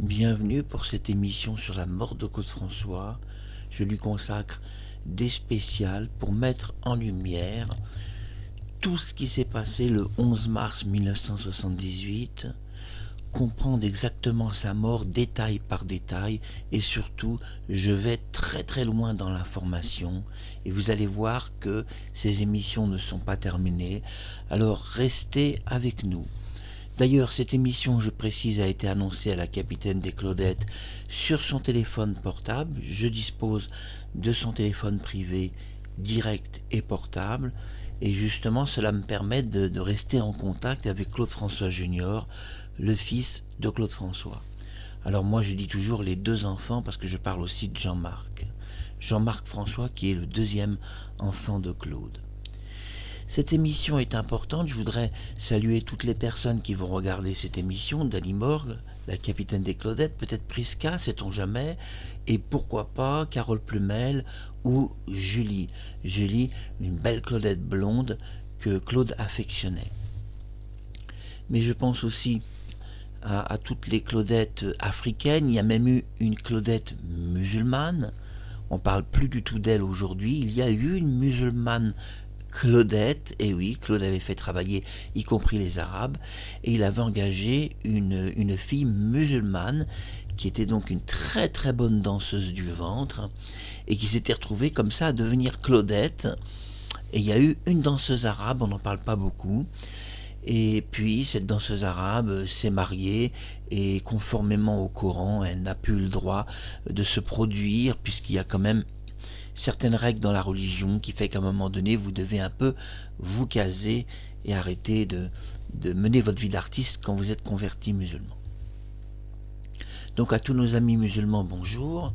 Bienvenue pour cette émission sur la mort de Claude François. Je lui consacre des spéciales pour mettre en lumière tout ce qui s'est passé le 11 mars 1978, comprendre exactement sa mort détail par détail et surtout je vais très très loin dans l'information et vous allez voir que ces émissions ne sont pas terminées, alors restez avec nous. D'ailleurs, cette émission, je précise, a été annoncée à la capitaine des Claudettes sur son téléphone portable. Je dispose de son téléphone privé direct et portable. Et justement, cela me permet de rester en contact avec Claude François Junior, le fils de Claude François. Alors moi, je dis toujours les deux enfants parce que je parle aussi de Jean-Marc. Jean-Marc François qui est le deuxième enfant de Claude. Cette émission est importante, je voudrais saluer toutes les personnes qui vont regarder cette émission, Dali Morgue, la capitaine des Claudettes, peut-être Prisca, sait-on jamais, et pourquoi pas Carole Plumel ou Julie. Julie, une belle Claudette blonde que Claude affectionnait. Mais je pense aussi à toutes les Claudettes africaines, il y a même eu une Claudette musulmane, on ne parle plus du tout d'elle aujourd'hui, il y a eu une musulmane Claudette, et oui, Claude avait fait travailler y compris les Arabes, et il avait engagé une fille musulmane qui était donc une très très bonne danseuse du ventre, et qui s'était retrouvée comme ça à devenir Claudette. Et il y a eu une danseuse arabe, on n'en parle pas beaucoup, et puis cette danseuse arabe s'est mariée, et conformément au Coran, elle n'a plus le droit de se produire, puisqu'il y a quand même certaines règles dans la religion qui fait qu'à un moment donné, vous devez un peu vous caser et arrêter de mener votre vie d'artiste quand vous êtes converti musulman. Donc à tous nos amis musulmans, bonjour,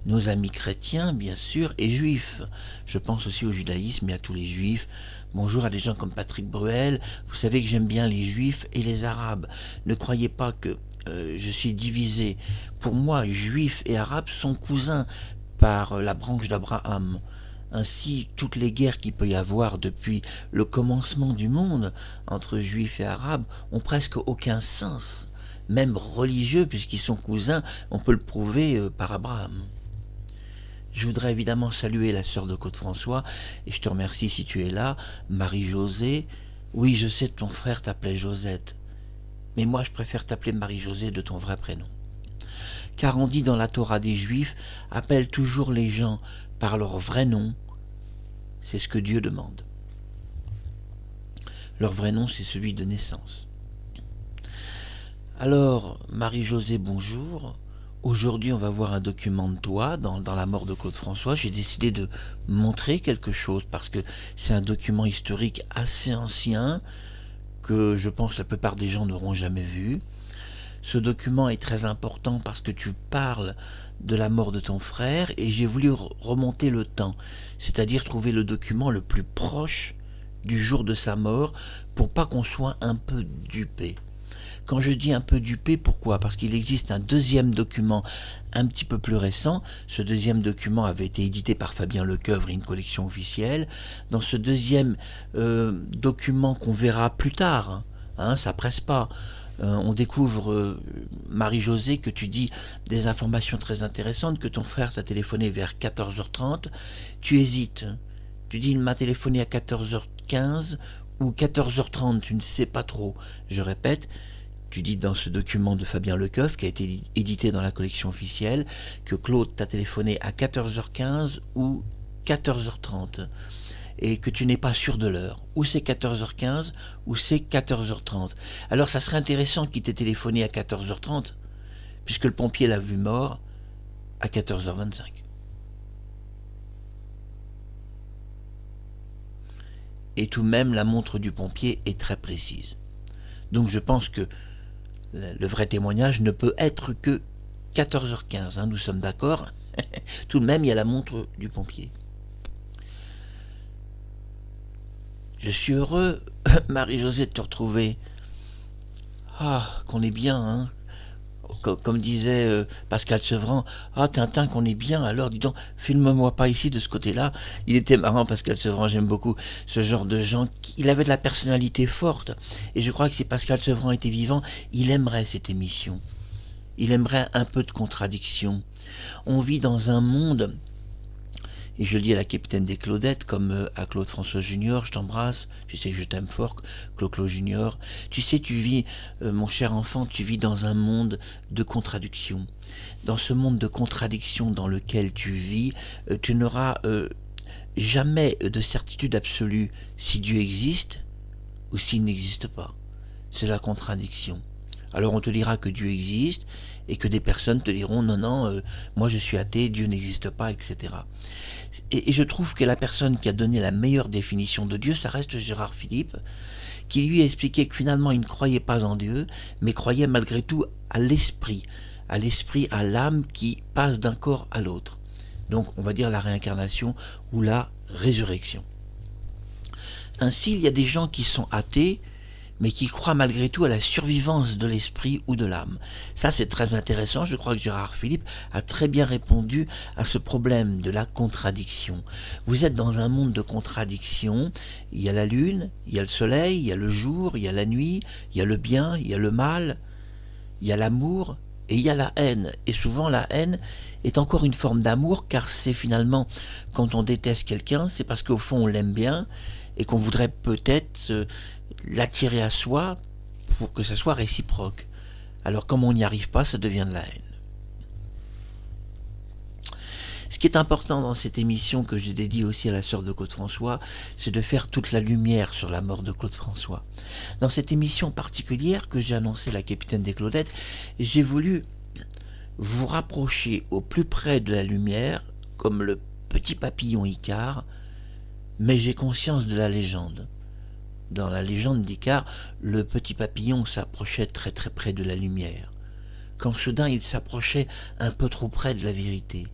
nos amis chrétiens, bien sûr, et juifs. Je pense aussi au judaïsme et à tous les juifs. Bonjour à des gens comme Patrick Bruel. Vous savez que j'aime bien les juifs et les arabes. Ne croyez pas que je suis divisé. Pour moi, juifs et arabes sont cousins par la branche d'Abraham. Ainsi, toutes les guerres qu'il peut y avoir depuis le commencement du monde entre juifs et arabes ont presque aucun sens, même religieux, puisqu'ils sont cousins, on peut le prouver par Abraham. Je voudrais évidemment saluer la sœur de Claude François, et je te remercie si tu es là, Marie-Josée. Oui, je sais que ton frère t'appelait Josette, mais moi je préfère t'appeler Marie-Josée de ton vrai prénom. Car on dit dans la Torah des Juifs, appelle toujours les gens par leur vrai nom. C'est ce que Dieu demande. Leur vrai nom, c'est celui de naissance. Alors, Marie-Josée, bonjour. Aujourd'hui, on va voir un document de toi dans la mort de Claude François. J'ai décidé de montrer quelque chose parce que c'est un document historique assez ancien que je pense la plupart des gens n'auront jamais vu. Ce document est très important parce que tu parles de la mort de ton frère et j'ai voulu remonter le temps, c'est-à-dire trouver le document le plus proche du jour de sa mort pour pas qu'on soit un peu dupé. Quand je dis un peu dupé, pourquoi ? Parce qu'il existe un deuxième document un petit peu plus récent. Ce deuxième document avait été édité par Fabien Lecoeuvre et une collection officielle. Dans ce deuxième document qu'on verra plus tard, ça presse pas, on découvre, Marie-Josée, que tu dis des informations très intéressantes, que ton frère t'a téléphoné vers 14h30. Tu hésites. Tu dis il m'a téléphoné à 14h15 ou 14h30, tu ne sais pas trop. Je répète, tu dis dans ce document de Fabien Lecoeuvre, qui a été édité dans la collection officielle, que Claude t'a téléphoné à 14h15 ou 14h30. Et que tu n'es pas sûr de l'heure. Ou c'est 14h15 ou c'est 14h30. Alors ça serait intéressant qu'il t'ait téléphoné à 14h30, puisque le pompier l'a vu mort à 14h25. Et tout de même, la montre du pompier est très précise. Donc je pense que le vrai témoignage ne peut être que 14h15, nous sommes d'accord. Tout de même, il y a la montre du pompier. Je suis heureux, Marie-Josée, de te retrouver. Ah, qu'on est bien, Comme disait Pascal Sevran, ah Tintin, qu'on est bien, alors dis donc, filme-moi pas ici de ce côté-là. Il était marrant, Pascal Sevran, j'aime beaucoup ce genre de gens. Il avait de la personnalité forte, et je crois que si Pascal Sevran était vivant, il aimerait cette émission. il aimerait un peu de contradiction. On vit dans un monde, et je le dis à la capitaine des Claudettes, comme à Claude François Junior, je t'embrasse, tu sais que je t'aime fort, Claude Junior. Tu sais, tu vis, mon cher enfant, tu vis dans un monde de contradictions. Dans ce monde de contradictions dans lequel tu vis, tu n'auras jamais de certitude absolue si Dieu existe ou s'il n'existe pas. C'est la contradiction. Alors on te dira que Dieu existe et que des personnes te diront non, non, moi je suis athée, Dieu n'existe pas, etc. Et je trouve que la personne qui a donné la meilleure définition de Dieu, ça reste Gérard Philippe, qui lui a expliqué que finalement il ne croyait pas en Dieu, mais croyait malgré tout à l'esprit, à l'âme qui passe d'un corps à l'autre. Donc on va dire la réincarnation ou la résurrection. Ainsi, il y a des gens qui sont athées, mais qui croient malgré tout à la survivance de l'esprit ou de l'âme. Ça, c'est très intéressant. Je crois que Gérard Philippe a très bien répondu à ce problème de la contradiction. Vous êtes dans un monde de contradictions. Il y a la lune, il y a le soleil, il y a le jour, il y a la nuit, il y a le bien, il y a le mal, il y a l'amour et il y a la haine. Et souvent, la haine est encore une forme d'amour, car c'est finalement, quand on déteste quelqu'un, c'est parce qu'au fond, on l'aime bien et qu'on voudrait peut-être l'attirer à soi pour que ça soit réciproque. Alors comme on n'y arrive pas, ça devient de la haine. Ce qui est important dans cette émission que je dédie aussi à la sœur de Claude François, c'est de faire toute la lumière sur la mort de Claude François. Dans cette émission particulière que j'ai annoncée, la capitaine des Claudettes, j'ai voulu vous rapprocher au plus près de la lumière, comme le petit papillon Icare, mais j'ai conscience de la légende. Dans la légende d'Icare, le petit papillon s'approchait très très près de la lumière, quand soudain il s'approchait un peu trop près de la vérité.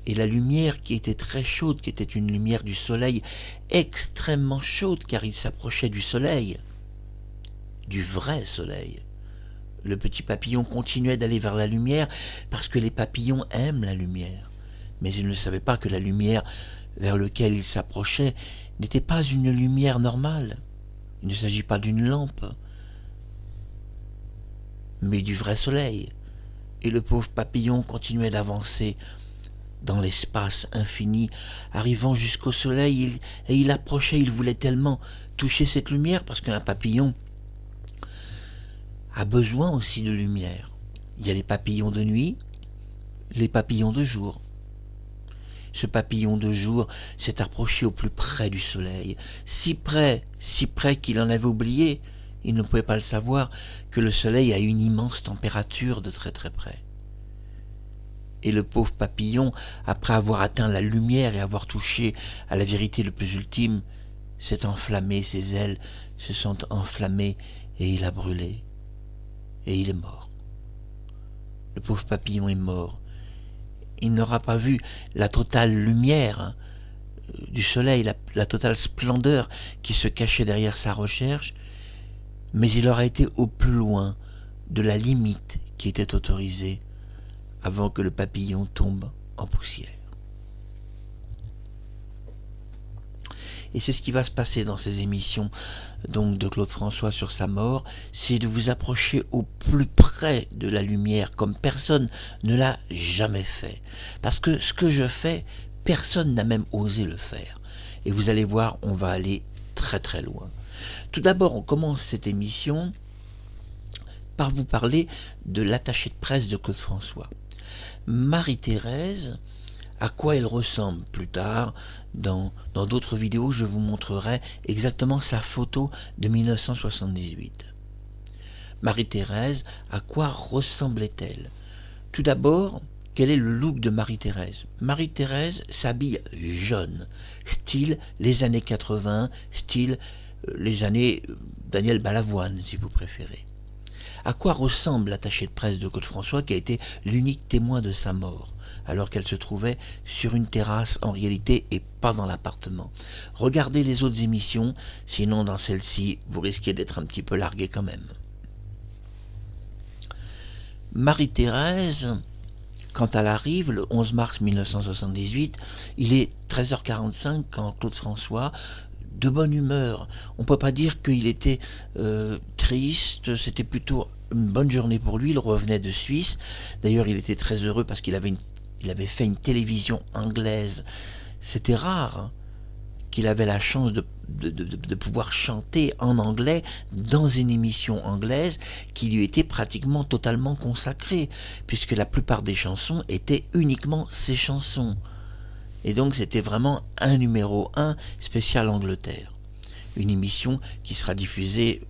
Et la lumière qui était très chaude, qui était une lumière du soleil, extrêmement chaude car il s'approchait du soleil, du vrai soleil. Le petit papillon continuait d'aller vers la lumière parce que les papillons aiment la lumière. Mais il ne savait pas que la lumière vers laquelle il s'approchait n'était pas une lumière normale. Il ne s'agit pas d'une lampe, mais du vrai soleil. Et le pauvre papillon continuait d'avancer dans l'espace infini, arrivant jusqu'au soleil, et il approchait, il voulait tellement toucher cette lumière, parce qu'un papillon a besoin aussi de lumière. Il y a les papillons de nuit, les papillons de jour. Ce papillon de jour s'est approché au plus près du soleil, si près qu'il en avait oublié, il ne pouvait pas le savoir, que le soleil a une immense température de très très près. Et le pauvre papillon, après avoir atteint la lumière et avoir touché à la vérité le plus ultime, s'est enflammé, ses ailes se sont enflammées et il a brûlé. Et il est mort. Le pauvre papillon est mort. Il n'aura pas vu la totale lumière du soleil, la totale splendeur qui se cachait derrière sa recherche, mais il aura été au plus loin de la limite qui était autorisée avant que le papillon tombe en poussière. Et c'est ce qui va se passer dans ces émissions donc de Claude François sur sa mort, c'est de vous approcher au plus près de la lumière, comme personne ne l'a jamais fait. Parce que ce que je fais, personne n'a même osé le faire. Et vous allez voir, on va aller très très loin. Tout d'abord, on commence cette émission par vous parler de l'attaché de presse de Claude François. Marie-Thérèse, à quoi elle ressemble plus tard, dans d'autres vidéos, je vous montrerai exactement sa photo de 1978. Marie-Thérèse, à quoi ressemblait-elle? Tout d'abord, quel est le look de Marie-Thérèse? Marie-Thérèse s'habille jaune, style les années 80, style les années Daniel Balavoine, si vous préférez. À quoi ressemble l'attaché de presse de Claude François, qui a été l'unique témoin de sa mort, alors qu'elle se trouvait sur une terrasse en réalité et pas dans l'appartement? Regardez les autres émissions, sinon dans celle-ci, vous risquez d'être un petit peu largué quand même. Marie-Thérèse, quand elle arrive, le 11 mars 1978, il est 13h45 quand Claude François, de bonne humeur, on ne peut pas dire qu'il était triste, c'était plutôt une bonne journée pour lui, il revenait de Suisse. D'ailleurs, il était très heureux parce qu'il avait, il avait fait une télévision anglaise. C'était rare, hein, qu'il avait la chance de pouvoir chanter en anglais dans une émission anglaise qui lui était pratiquement totalement consacrée, puisque la plupart des chansons étaient uniquement ses chansons. Et donc c'était vraiment un numéro 1 spécial Angleterre. Une émission qui sera diffusée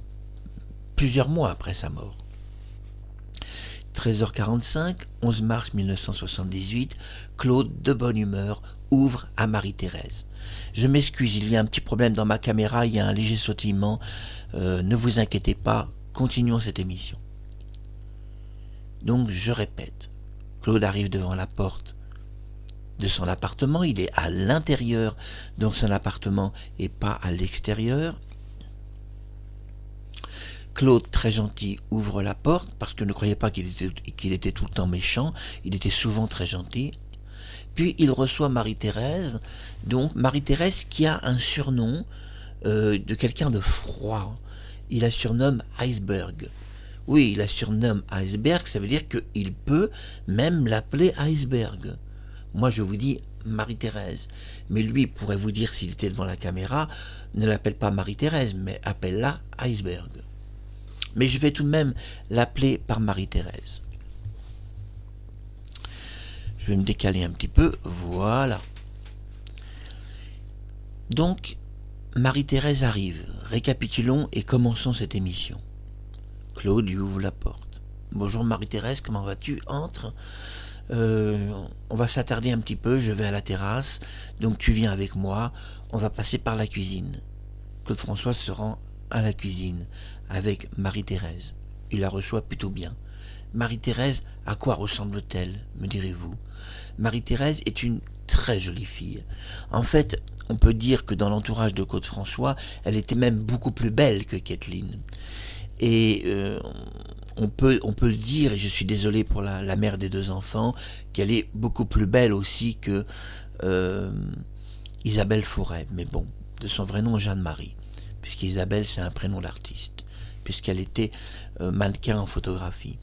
plusieurs mois après sa mort. 13h45, 11 mars 1978, Claude, de bonne humeur, ouvre à Marie-Thérèse. Je m'excuse, il y a un petit problème dans ma caméra, il y a un léger sautillement. Ne vous inquiétez pas, continuons cette émission. Donc je répète, Claude arrive devant la porte de son appartement, il est à l'intérieur de son appartement et pas à l'extérieur. Claude, très gentil, ouvre la porte, parce que ne croyez pas qu'il était tout le temps méchant, il était souvent très gentil. Puis il reçoit Marie-Thérèse, donc Marie-Thérèse qui a un surnom de quelqu'un de froid. Il la surnomme Iceberg. Oui, il la surnomme Iceberg, ça veut dire qu'il peut même l'appeler Iceberg. Moi je vous dis Marie-Thérèse, mais lui pourrait vous dire s'il était devant la caméra, ne l'appelle pas Marie-Thérèse, mais appelle-la Iceberg. Mais je vais tout de même l'appeler par Marie-Thérèse. Je vais me décaler un petit peu, voilà. Donc, Marie-Thérèse arrive. Récapitulons et commençons cette émission. Claude lui ouvre la porte. Bonjour Marie-Thérèse, comment vas-tu? Entre. On va s'attarder un petit peu, je vais à la terrasse, donc tu viens avec moi, on va passer par la cuisine. Claude François se rend à la cuisine avec Marie-Thérèse. Il la reçoit plutôt bien. Marie-Thérèse, à quoi ressemble-t-elle, me direz-vous? Marie-Thérèse est une très jolie fille. En fait, on peut dire que dans l'entourage de Claude François, elle était même beaucoup plus belle que Kathleen. Et on peut le dire, et je suis désolé pour la mère des deux enfants, qu'elle est beaucoup plus belle aussi que Isabelle Forêt. Mais bon, de son vrai nom, Jeanne-Marie, puisqu'Isabelle, c'est un prénom d'artiste, puisqu'elle était mannequin en photographie.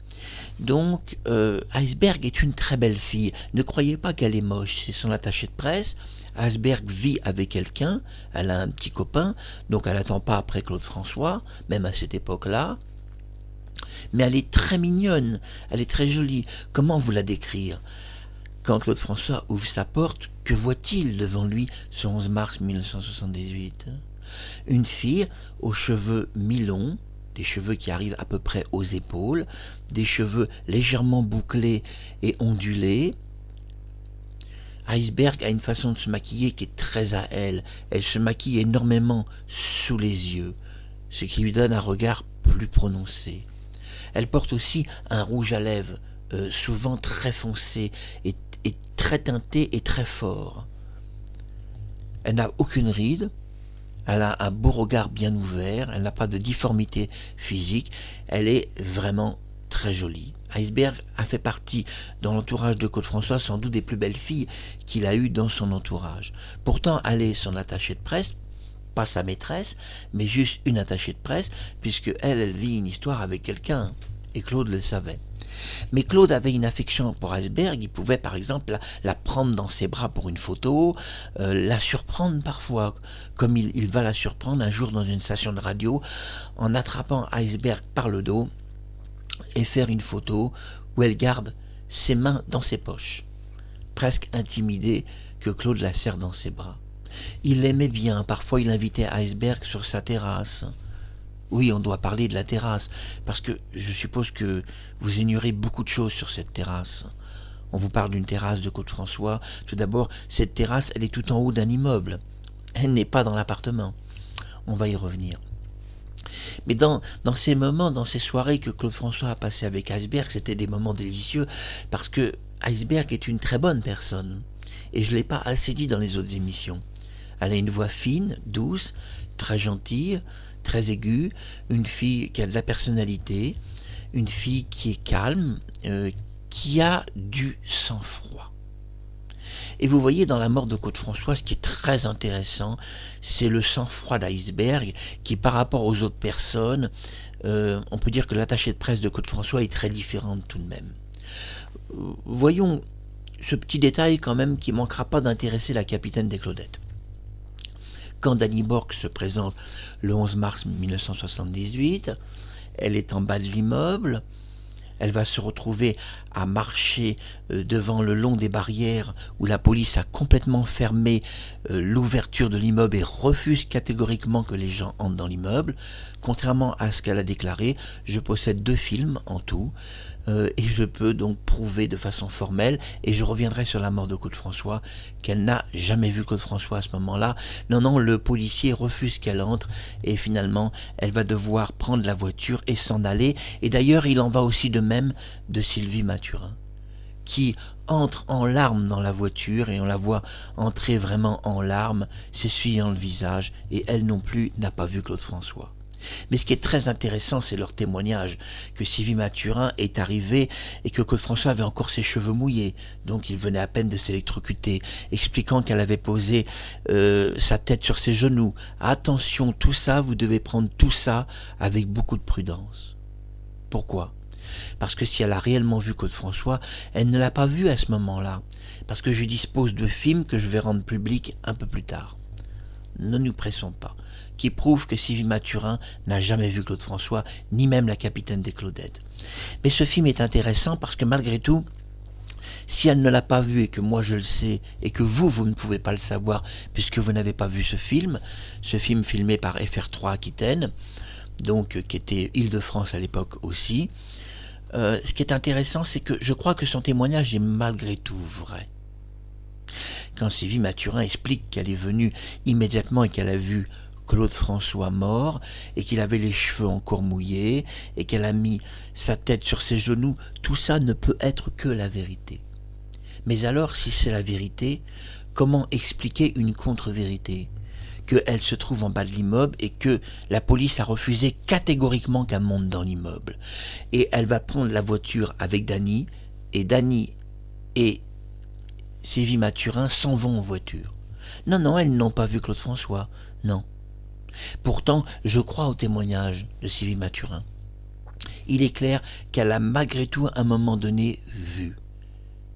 Donc, Iceberg est une très belle fille. Ne croyez pas qu'elle est moche, c'est son attachée de presse. Iceberg vit avec quelqu'un, elle a un petit copain, donc elle n'attend pas après Claude François, même à cette époque-là. Mais elle est très mignonne, elle est très jolie. Comment vous la décrire? Quand Claude François ouvre sa porte, que voit-il devant lui ce 11 mars 1978? Une fille aux cheveux mi-longs, des cheveux qui arrivent à peu près aux épaules, des cheveux légèrement bouclés et ondulés. Iceberg a une façon de se maquiller qui est très à elle. Elle se maquille énormément sous les yeux, ce qui lui donne un regard plus prononcé. Elle porte aussi un rouge à lèvres, souvent très foncé et très teinté et très fort. Elle n'a aucune ride. Elle a un beau regard bien ouvert, elle n'a pas de difformité physique, elle est vraiment très jolie. Iceberg a fait partie, dans l'entourage de Claude François, sans doute des plus belles filles qu'il a eues dans son entourage. Pourtant, elle est son attachée de presse, pas sa maîtresse, mais juste une attachée de presse, puisque elle vit une histoire avec quelqu'un, et Claude le savait. Mais Claude avait une affection pour Iceberg, il pouvait par exemple la prendre dans ses bras pour une photo, la surprendre parfois, comme il va la surprendre un jour dans une station de radio, en attrapant Iceberg par le dos et faire une photo où elle garde ses mains dans ses poches, presque intimidée que Claude la serre dans ses bras. Il l'aimait bien, parfois il invitait Iceberg sur sa terrasse. Oui, on doit parler de la terrasse, parce que je suppose que vous ignorez beaucoup de choses sur cette terrasse. On vous parle d'une terrasse de Claude François. Tout d'abord, cette terrasse, elle est tout en haut d'un immeuble. Elle n'est pas dans l'appartement. On va y revenir. Mais dans ces moments, dans ces soirées que Claude François a passées avec Iceberg, c'était des moments délicieux, parce que Iceberg est une très bonne personne. Et je ne l'ai pas assez dit dans les autres émissions. Elle a une voix fine, douce, très gentille, très aiguë, une fille qui a de la personnalité, une fille qui est calme, qui a du sang-froid. Et vous voyez, dans la mort de Claude François, ce qui est très intéressant, c'est le sang-froid d'iceberg qui, par rapport aux autres personnes, on peut dire que l'attaché de presse de Claude François est très différente tout de même. Voyons ce petit détail quand même qui ne manquera pas d'intéresser la capitaine des Claudettes. Quand Dany Borg se présente le 11 mars 1978, elle est en bas de l'immeuble. Elle va se retrouver à marcher devant le long des barrières où la police a complètement fermé l'ouverture de l'immeuble et refuse catégoriquement que les gens entrent dans l'immeuble. Contrairement à ce qu'elle a déclaré, je possède 2 films en tout et je peux donc prouver de façon formelle, et je reviendrai sur la mort de Claude François, qu'elle n'a jamais vu Claude François à ce moment-là. Non, le policier refuse qu'elle entre et finalement elle va devoir prendre la voiture et s'en aller. Et d'ailleurs il en va aussi de même de Sylvie Mathurin, qui entre en larmes dans la voiture, et on la voit entrer vraiment en larmes, s'essuyant le visage, et elle non plus n'a pas vu Claude François. Mais ce qui est très intéressant, c'est leur témoignage, que Sylvie Mathurin est arrivée et que Claude François avait encore ses cheveux mouillés, donc il venait à peine de s'électrocuter, expliquant qu'elle avait posé sa tête sur ses genoux. Attention, tout ça, vous devez prendre tout ça avec beaucoup de prudence. Pourquoi ? Parce que si elle a réellement vu Claude François, elle ne l'a pas vu à ce moment-là, parce que je dispose de films que je vais rendre publics un peu plus tard. Ne nous pressons pas, qui prouve que Sylvie Mathurin n'a jamais vu Claude François, ni même la capitaine des Claudettes. Mais ce film est intéressant parce que malgré tout, si elle ne l'a pas vu et que moi je le sais, et que vous ne pouvez pas le savoir puisque vous n'avez pas vu ce film filmé par FR3 Aquitaine, donc qui était Île-de-France à l'époque aussi, ce qui est intéressant, c'est que je crois que son témoignage est malgré tout vrai. Quand Sylvie Mathurin explique qu'elle est venue immédiatement et qu'elle a vu Claude François mort, et qu'il avait les cheveux encore mouillés, et qu'elle a mis sa tête sur ses genoux, tout ça ne peut être que la vérité. Mais alors, si c'est la vérité, comment expliquer une contre-vérité ? Qu'elle se trouve en bas de l'immeuble et que la police a refusé catégoriquement qu'elle monte dans l'immeuble. Et elle va prendre la voiture avec Dany, et Dany et Sylvie Mathurin s'en vont en voiture. Non, elles n'ont pas vu Claude François, non. Pourtant, je crois au témoignage de Sylvie Mathurin. Il est clair qu'elle a malgré tout à un moment donné vu.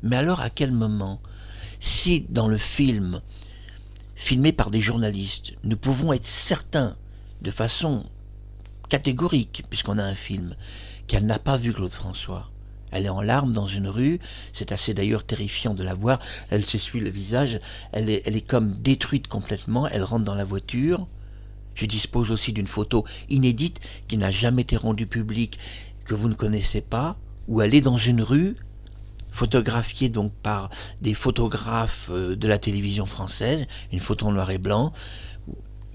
Mais alors à quel moment ? Si dans le film, filmé par des journalistes, nous pouvons être certains, de façon catégorique, puisqu'on a un film, qu'elle n'a pas vu Claude François. Elle est en larmes dans une rue, c'est assez d'ailleurs terrifiant de la voir, elle s'essuie le visage, elle est comme détruite complètement, elle rentre dans la voiture. Je dispose aussi d'une photo inédite qui n'a jamais été rendue publique, que vous ne connaissez pas, où elle est dans une rue, photographiée donc par des photographes de la télévision française, une photo en noir et blanc.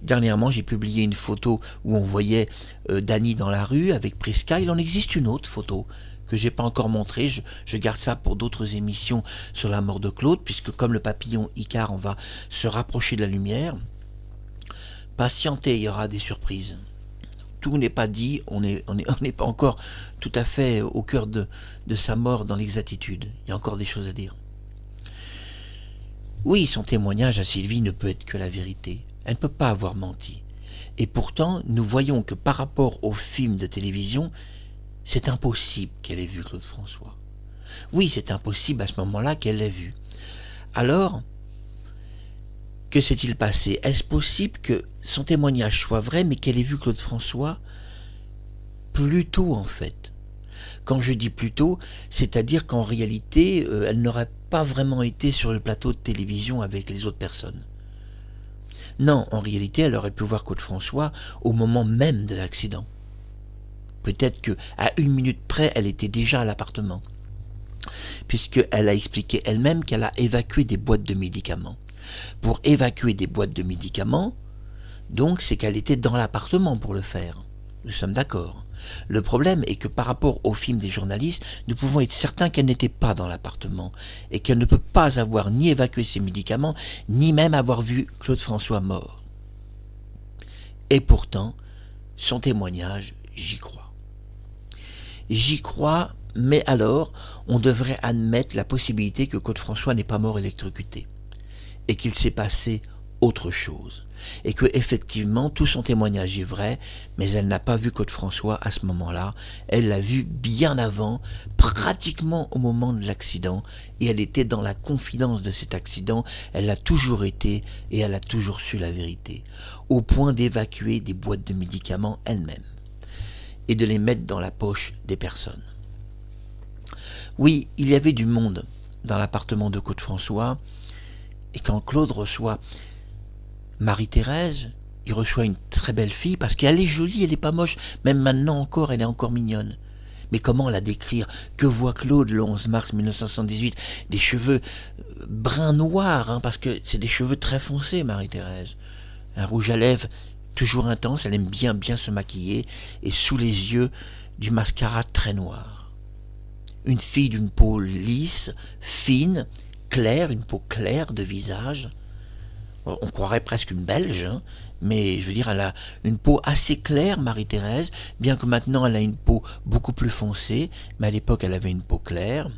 Dernièrement, j'ai publié une photo où on voyait Dany dans la rue avec Prisca. Il en existe une autre photo que je n'ai pas encore montrée. Je garde ça pour d'autres émissions sur la mort de Claude, puisque comme le papillon Icare, on va se rapprocher de la lumière. Patientez, il y aura des surprises. Tout n'est pas dit, on n'est pas encore tout à fait au cœur de sa mort dans l'exactitude. Il y a encore des choses à dire. Oui, son témoignage à Sylvie ne peut être que la vérité. Elle ne peut pas avoir menti. Et pourtant, nous voyons que par rapport au film de télévision, c'est impossible qu'elle ait vu Claude François. Oui, c'est impossible à ce moment-là qu'elle l'ait vu. Alors, que s'est-il passé ? Est-ce possible que son témoignage soit vrai, mais qu'elle ait vu Claude François plus tôt, en fait ? Quand je dis plus tôt, c'est-à-dire qu'en réalité, elle n'aurait pas vraiment été sur le plateau de télévision avec les autres personnes. Non, en réalité, elle aurait pu voir Claude François au moment même de l'accident. Peut-être qu'à 1 minute près, elle était déjà à l'appartement, puisqu'elle a expliqué elle-même qu'elle a évacué des boîtes de médicaments. Pour évacuer des boîtes de médicaments, donc c'est qu'elle était dans l'appartement pour le faire. Nous sommes d'accord. Le problème est que par rapport au film des journalistes, nous pouvons être certains qu'elle n'était pas dans l'appartement et qu'elle ne peut pas avoir ni évacué ses médicaments, ni même avoir vu Claude François mort. Et pourtant, son témoignage, j'y crois. J'y crois, mais alors, on devrait admettre la possibilité que Claude François n'est pas mort électrocuté. et qu'il s'est passé autre chose. Et que effectivement tout son témoignage est vrai, mais elle n'a pas vu Claude François à ce moment-là. Elle l'a vu bien avant, pratiquement au moment de l'accident, et elle était dans la confidence de cet accident. Elle l'a toujours été et elle a toujours su la vérité, au point d'évacuer des boîtes de médicaments elle-même et de les mettre dans la poche des personnes. Oui, il y avait du monde dans l'appartement de Claude François, et quand Claude reçoit Marie-Thérèse, il reçoit une très belle fille, parce qu'elle est jolie, elle n'est pas moche, même maintenant encore, elle est encore mignonne. Mais comment la décrire? Que voit Claude le 11 mars 1978? Des cheveux brun noirs, parce que c'est des cheveux très foncés, Marie-Thérèse. Un rouge à lèvres toujours intense, elle aime bien se maquiller, et sous les yeux, du mascara très noir. Une fille d'une peau lisse, fine, claire, une peau claire de visage. On croirait presque une Belge, mais je veux dire, elle a une peau assez claire, Marie-Thérèse, bien que maintenant elle a une peau beaucoup plus foncée, mais à l'époque elle avait une peau claire,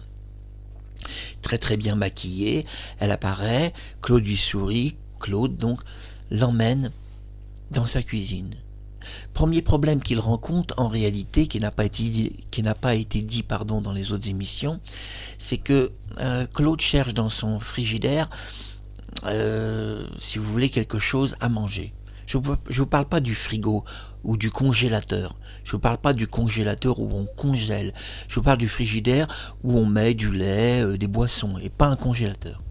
très très bien maquillée. Elle apparaît, Claude lui sourit, Claude donc l'emmène dans sa cuisine. Premier problème qu'il rencontre en réalité, qui n'a pas été dit dans les autres émissions, c'est que Claude cherche dans son frigidaire, si vous voulez, quelque chose à manger. Je ne vous parle pas du frigo ou du congélateur. Je ne vous parle pas du congélateur où on congèle. Je vous parle du frigidaire où on met du lait, des boissons, et pas un congélateur.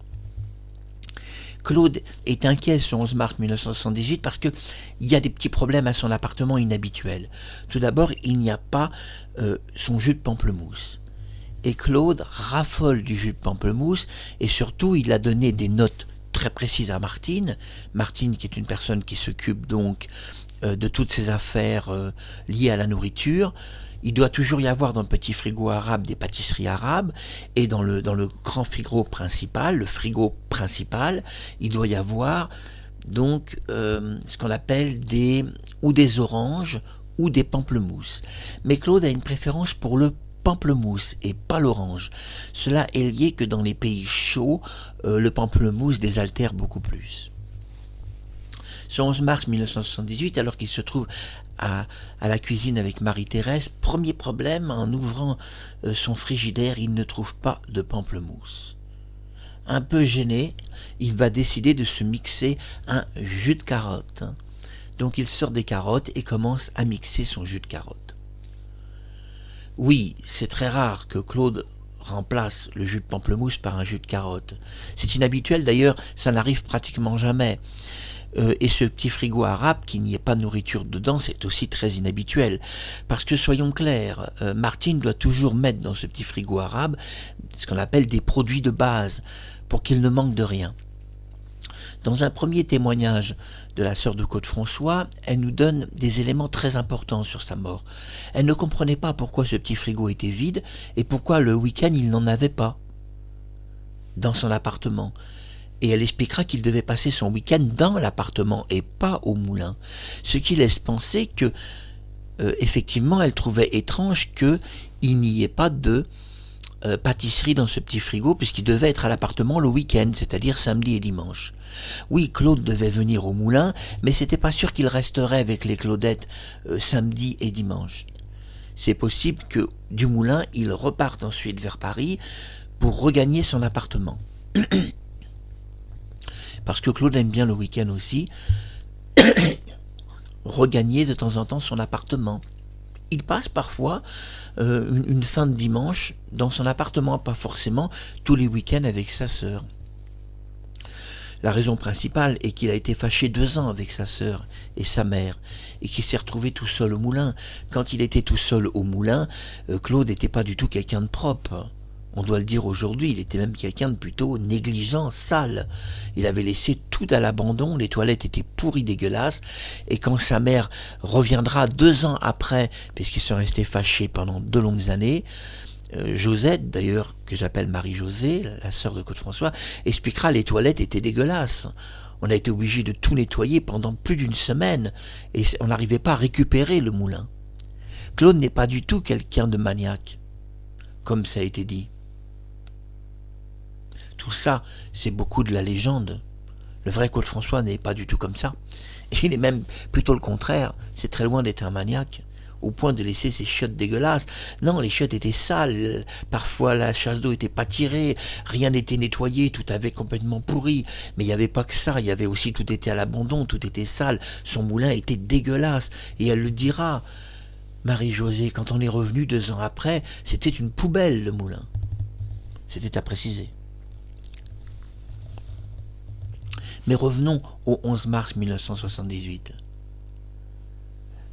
Claude est inquiet ce 11 mars 1978 parce qu'il y a des petits problèmes à son appartement inhabituels. Tout d'abord, il n'y a pas son jus de pamplemousse. Et Claude raffole du jus de pamplemousse, et surtout il a donné des notes très précises à Martine. Martine, qui est une personne qui s'occupe donc de toutes ces affaires liées à la nourriture. Il doit toujours y avoir dans le petit frigo arabe des pâtisseries arabes, et dans le grand frigo principal, le frigo principal, il doit y avoir donc ce qu'on appelle des oranges ou des pamplemousses. Mais Claude a une préférence pour le pamplemousse et pas l'orange. Cela est lié que dans les pays chauds, le pamplemousse désaltère beaucoup plus. Ce 11 mars 1978, alors qu'il se trouve à la cuisine avec Marie-Thérèse, premier problème, en ouvrant son frigidaire, il ne trouve pas de pamplemousse. Un peu gêné, il va décider de se mixer un jus de carotte. Donc il sort des carottes et commence à mixer son jus de carotte. Oui, c'est très rare que Claude remplace le jus de pamplemousse par un jus de carotte. C'est inhabituel, d'ailleurs, ça n'arrive pratiquement jamais. Et ce petit frigo arabe, qu'il n'y ait pas de nourriture dedans, c'est aussi très inhabituel. Parce que, soyons clairs, Martine doit toujours mettre dans ce petit frigo arabe ce qu'on appelle des produits de base, pour qu'il ne manque de rien. Dans un premier témoignage de la sœur de Claude François, elle nous donne des éléments très importants sur sa mort. Elle ne comprenait pas pourquoi ce petit frigo était vide et pourquoi le week-end il n'en avait pas dans son appartement. Et elle expliquera qu'il devait passer son week-end dans l'appartement et pas au moulin. Ce qui laisse penser que, effectivement, elle trouvait étrange qu'il n'y ait pas de pâtisserie dans ce petit frigo, puisqu'il devait être à l'appartement le week-end, c'est-à-dire samedi et dimanche. Oui, Claude devait venir au moulin, mais c'était pas sûr qu'il resterait avec les Claudettes samedi et dimanche. C'est possible que du moulin, il reparte ensuite vers Paris pour regagner son appartement. Parce que Claude aime bien le week-end aussi, regagner de temps en temps son appartement. Il passe parfois une fin de dimanche dans son appartement, pas forcément tous les week-ends avec sa sœur. La raison principale est qu'il a été fâché 2 ans avec sa sœur et sa mère, et qu'il s'est retrouvé tout seul au moulin. Quand il était tout seul au moulin, Claude n'était pas du tout quelqu'un de propre. On doit le dire aujourd'hui, il était même quelqu'un de plutôt négligent, sale. Il avait laissé tout à l'abandon, les toilettes étaient pourries, dégueulasses, et quand sa mère reviendra 2 ans après, puisqu'ils sont restés fâchés pendant 2 longues années, Josette, d'ailleurs, que j'appelle Marie-Josée, la sœur de Claude François, expliquera les toilettes étaient dégueulasses. On a été obligé de tout nettoyer pendant plus d'1 semaine, et on n'arrivait pas à récupérer le moulin. Claude n'est pas du tout quelqu'un de maniaque, comme ça a été dit. Tout ça, c'est beaucoup de la légende. Le vrai Claude François n'est pas du tout comme ça. Il est même plutôt le contraire. C'est très loin d'être un maniaque, au point de laisser ses chiottes dégueulasses. Non, les chiottes étaient sales, parfois la chasse d'eau n'était pas tirée, rien n'était nettoyé, tout avait complètement pourri. Mais il n'y avait pas que ça, il y avait aussi tout était à l'abandon, tout était sale, son moulin était dégueulasse. Et elle le dira, Marie-Josée, quand on est revenu 2 ans après, c'était une poubelle le moulin. C'était à préciser. Mais revenons au 11 mars 1978.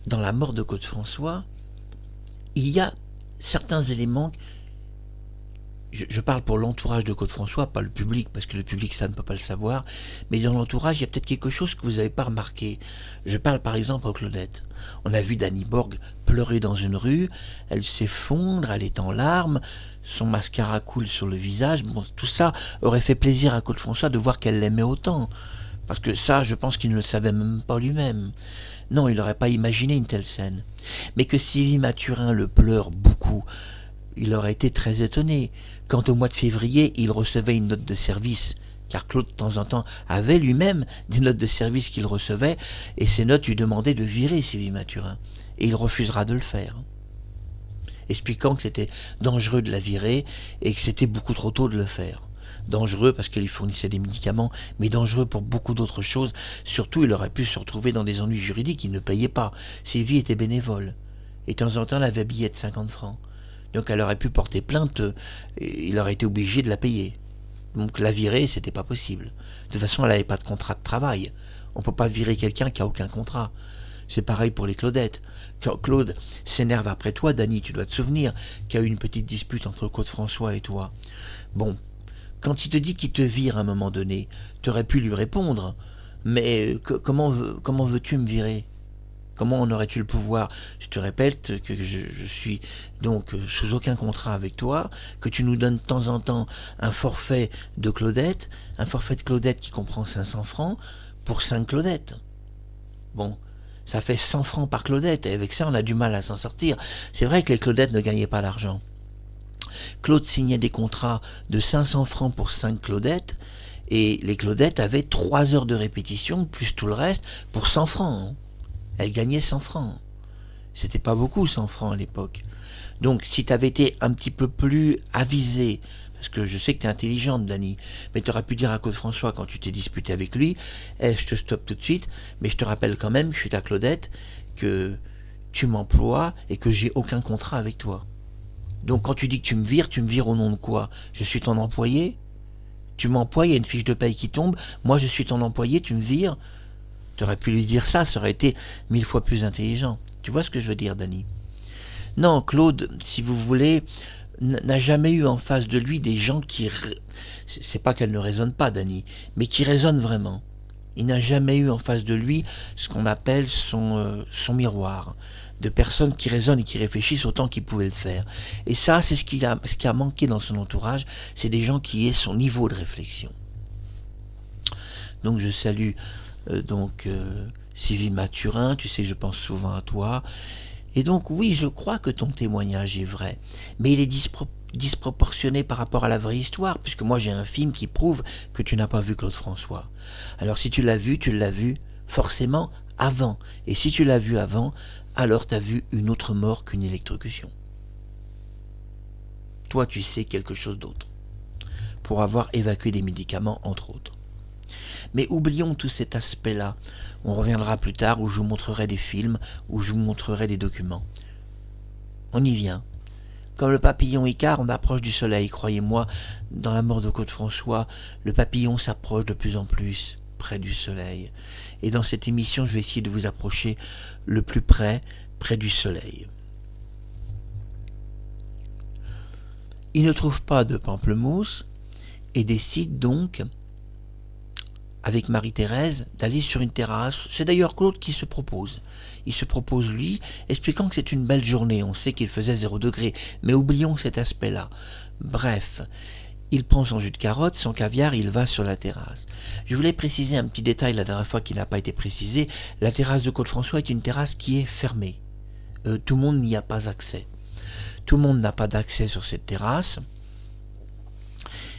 Dans la mort de Claude François, il y a certains éléments, je parle pour l'entourage de Claude François, pas le public, parce que le public, ça ne peut pas le savoir, mais dans l'entourage, il y a peut-être quelque chose que vous n'avez pas remarqué. Je parle par exemple à Claudette. On a vu Dany Borg pleurer dans une rue, elle s'effondre, elle est en larmes, son mascara coule sur le visage. Bon, tout ça aurait fait plaisir à Claude François de voir qu'elle l'aimait autant. Parce que ça, je pense qu'il ne le savait même pas lui-même. Non, il n'aurait pas imaginé une telle scène. Mais que Sylvie Mathurin le pleure beaucoup, il aurait été très étonné. Quand au mois de février, il recevait une note de service, car Claude, de temps en temps, avait lui-même des notes de service qu'il recevait, et ces notes lui demandaient de virer Sylvie Mathurin. Et il refusera de le faire, expliquant que c'était dangereux de la virer et que c'était beaucoup trop tôt de le faire. Dangereux parce qu'il lui fournissait des médicaments, mais dangereux pour beaucoup d'autres choses. Surtout, il aurait pu se retrouver dans des ennuis juridiques, il ne payait pas. Sylvie était bénévole. Et de temps en temps, elle avait un billet de 50 francs. Donc elle aurait pu porter plainte, et il aurait été obligé de la payer. Donc la virer, c'était pas possible. De toute façon, elle n'avait pas de contrat de travail. On ne peut pas virer quelqu'un qui n'a aucun contrat. C'est pareil pour les Claudettes. Quand Claude s'énerve après toi, Dany, tu dois te souvenir qu'il y a eu une petite dispute entre Claude François et toi. Bon, quand il te dit qu'il te vire à un moment donné, tu aurais pu lui répondre. Mais comment veux-tu me virer ? Comment en aurais-tu le pouvoir ? Je te répète que je suis donc sous aucun contrat avec toi, que tu nous donnes de temps en temps un forfait de Claudette, un forfait de Claudette qui comprend 500 francs pour 5 Claudettes. Bon, ça fait 100 francs par Claudette, et avec ça on a du mal à s'en sortir. C'est vrai que les Claudettes ne gagnaient pas l'argent. Claude signait des contrats de 500 francs pour 5 Claudettes, et les Claudettes avaient 3 heures de répétition, plus tout le reste, pour 100 francs. Elle gagnait 100 francs. C'était pas beaucoup 100 francs à l'époque. Donc si tu avais été un petit peu plus avisé, parce que je sais que tu es intelligente, Dany, mais tu aurais pu dire à Claude François quand tu t'es disputé avec lui, je te stoppe tout de suite, mais je te rappelle quand même, je suis ta Claudette, que tu m'emploies et que j'ai aucun contrat avec toi. Donc quand tu dis que tu me vires au nom de quoi ? Je suis ton employé ? Tu m'emploies, il y a une fiche de paye qui tombe, moi je suis ton employé, tu me vires ? Tu aurais pu lui dire ça aurait été 1000 fois plus intelligent. Tu vois ce que je veux dire, Dany ? Non, Claude, si vous voulez, n'a jamais eu en face de lui des gens qui... C'est pas qu'elle ne raisonne pas, Dany, mais qui raisonnent vraiment. Il n'a jamais eu en face de lui ce qu'on appelle son miroir, de personnes qui raisonnent et qui réfléchissent autant qu'ils pouvaient le faire. Et ça, c'est ce qui a manqué dans son entourage, c'est des gens qui aient son niveau de réflexion. Donc je salue Sylvie Mathurin, tu sais que je pense souvent à toi. Et donc oui, je crois que ton témoignage est vrai, mais il est disproportionné par rapport à la vraie histoire, puisque moi j'ai un film qui prouve que tu n'as pas vu Claude François. Alors si tu l'as vu forcément avant. Et si tu l'as vu avant, alors tu as vu une autre mort qu'une électrocution. Toi, tu sais quelque chose d'autre, pour avoir évacué des médicaments, entre autres. Mais oublions tout cet aspect-là. On reviendra plus tard où je vous montrerai des films, où je vous montrerai des documents. On y vient. Comme le papillon Icare, on approche du soleil. Croyez-moi, dans la mort de Claude François, le papillon s'approche de plus en plus près du soleil. Et dans cette émission, je vais essayer de vous approcher le plus près du soleil. Il ne trouve pas de pamplemousse et décide donc, avec Marie-Thérèse, d'aller sur une terrasse. C'est d'ailleurs Claude qui se propose. Il se propose lui, expliquant que c'est une belle journée. On sait qu'il faisait 0 degré, mais oublions cet aspect-là. Bref, il prend son jus de carotte, son caviar, il va sur la terrasse. Je voulais préciser un petit détail la dernière fois qui n'a pas été précisé. La terrasse de Claude François est une terrasse qui est fermée. Tout le monde n'y a pas accès. Tout le monde n'a pas d'accès sur cette terrasse.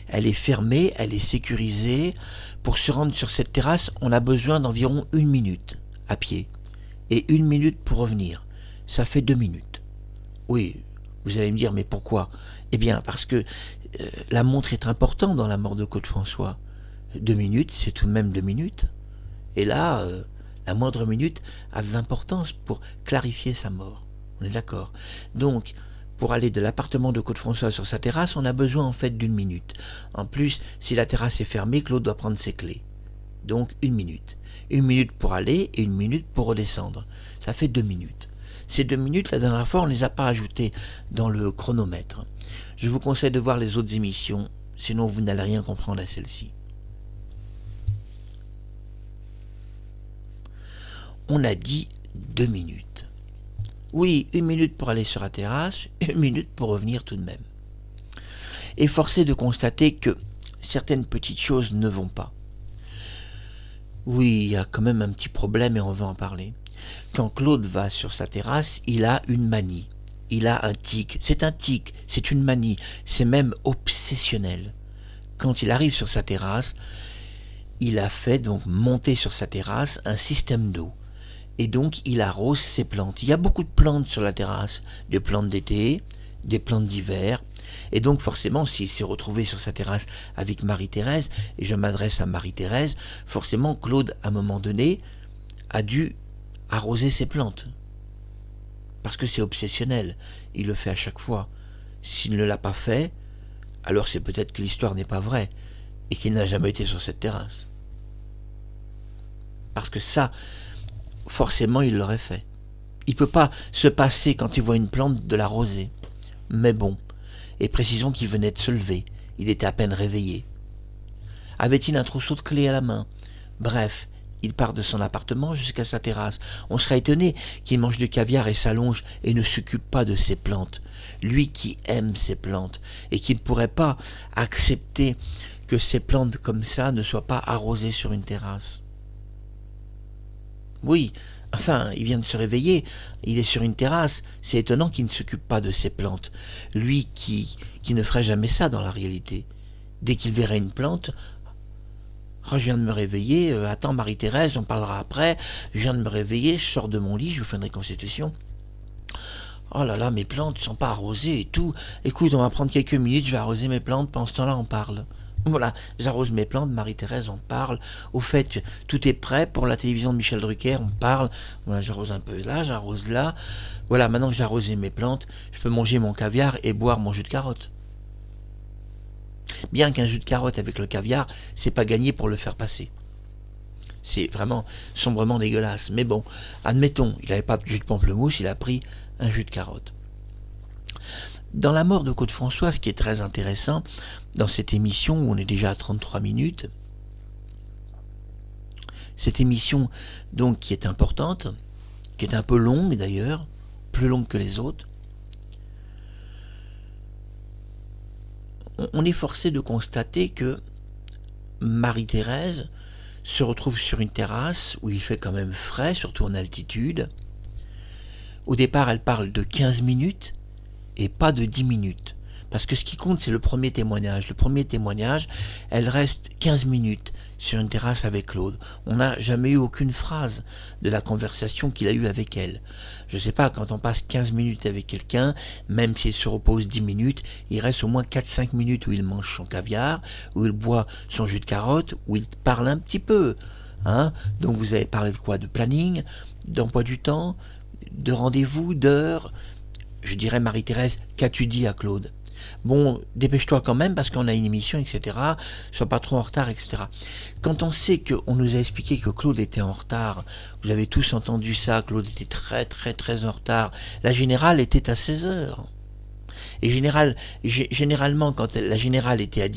Elle est fermée, elle est sécurisée. Pour se rendre sur cette terrasse, on a besoin d'environ 1 minute à pied. Et 1 minute pour revenir. Ça fait 2 minutes. Oui, vous allez me dire, mais pourquoi? Eh bien, parce que la montre est importante dans la mort de Claude François. 2 minutes, c'est tout de même 2 minutes. Et là, la moindre minute a de l'importance pour clarifier sa mort. On est d'accord. Donc, pour aller de l'appartement de Claude François sur sa terrasse, on a besoin en fait d'1 minute. En plus, si la terrasse est fermée, Claude doit prendre ses clés. Donc 1 minute. 1 minute pour aller et 1 minute pour redescendre. Ça fait 2 minutes. Ces 2 minutes, la dernière fois, on ne les a pas ajoutées dans le chronomètre. Je vous conseille de voir les autres émissions, sinon vous n'allez rien comprendre à celle-ci. On a dit 2 minutes. Oui, 1 minute pour aller sur la terrasse, 1 minute pour revenir tout de même. Et forcé de constater que certaines petites choses ne vont pas. Oui, il y a quand même un petit problème et on va en parler. Quand Claude va sur sa terrasse, il a une manie. Il a un tic. C'est un tic, c'est une manie, c'est même obsessionnel. Quand il arrive sur sa terrasse, il a fait donc monter sur sa terrasse un système d'eau. Et donc il arrose ses plantes. Il y a beaucoup de plantes sur la terrasse, des plantes d'été, des plantes d'hiver. Et donc forcément, s'il s'est retrouvé sur sa terrasse avec Marie-Thérèse, et je m'adresse à Marie-Thérèse, forcément Claude, à un moment donné, a dû arroser ses plantes. Parce que c'est obsessionnel, il le fait à chaque fois. S'il ne l'a pas fait, alors c'est peut-être que l'histoire n'est pas vraie, et qu'il n'a jamais été sur cette terrasse. Parce que ça, forcément il l'aurait fait. Il ne peut pas se passer quand il voit une plante de l'arroser. Mais bon, et précisons qu'il venait de se lever, il était à peine réveillé. Avait-il un trousseau de clés à la main? Bref, il part de son appartement jusqu'à sa terrasse. On serait étonné qu'il mange du caviar et s'allonge et ne s'occupe pas de ses plantes. Lui qui aime ses plantes et qui ne pourrait pas accepter que ces plantes comme ça ne soient pas arrosées sur une terrasse. Oui, enfin, il vient de se réveiller, il est sur une terrasse, c'est étonnant qu'il ne s'occupe pas de ses plantes. Lui qui ne ferait jamais ça dans la réalité. Dès qu'il verrait une plante, « Oh, je viens de me réveiller, attends Marie-Thérèse, on parlera après, je viens de me réveiller, je sors de mon lit, je vous fais une reconstitution. Oh là là, mes plantes ne sont pas arrosées et tout. Écoute, on va prendre quelques minutes, je vais arroser mes plantes, pendant ce temps-là on parle. » Voilà, j'arrose mes plantes, Marie-Thérèse, on parle. Au fait, tout est prêt pour la télévision de Michel Drucker, on parle. Voilà, j'arrose un peu là, j'arrose là. Voilà, maintenant que j'ai arrosé mes plantes, je peux manger mon caviar et boire mon jus de carotte. Bien qu'un jus de carotte avec le caviar, c'est pas gagné pour le faire passer. C'est vraiment sombrement dégueulasse. Mais bon, admettons, il n'avait pas de jus de pamplemousse, il a pris un jus de carotte. Dans la mort de Claude François, ce qui est très intéressant, dans cette émission où on est déjà à 33 minutes, cette émission donc qui est importante, qui est un peu longue d'ailleurs, plus longue que les autres, on est forcé de constater que Marie-Thérèse se retrouve sur une terrasse où il fait quand même frais, surtout en altitude. Au départ, elle parle de 15 minutes et pas de 10 minutes. Parce que ce qui compte, c'est le premier témoignage. Le premier témoignage, elle reste 15 minutes sur une terrasse avec Claude. On n'a jamais eu aucune phrase de la conversation qu'il a eue avec elle. Je ne sais pas, quand on passe 15 minutes avec quelqu'un, même s'il se repose 10 minutes, il reste au moins 4-5 minutes où il mange son caviar, où il boit son jus de carotte, où il parle un petit peu. Hein? Donc vous avez parlé de quoi? De planning, d'emploi du temps, de rendez-vous, d'heure. Je dirais, Marie-Thérèse, qu'as-tu dit à Claude? Bon, dépêche-toi quand même parce qu'on a une émission, etc. Sois pas trop en retard, etc. Quand on sait qu'on nous a expliqué que Claude était en retard, vous avez tous entendu ça, Claude était très très très en retard. La générale était à 16 heures. Et généralement, quand la générale était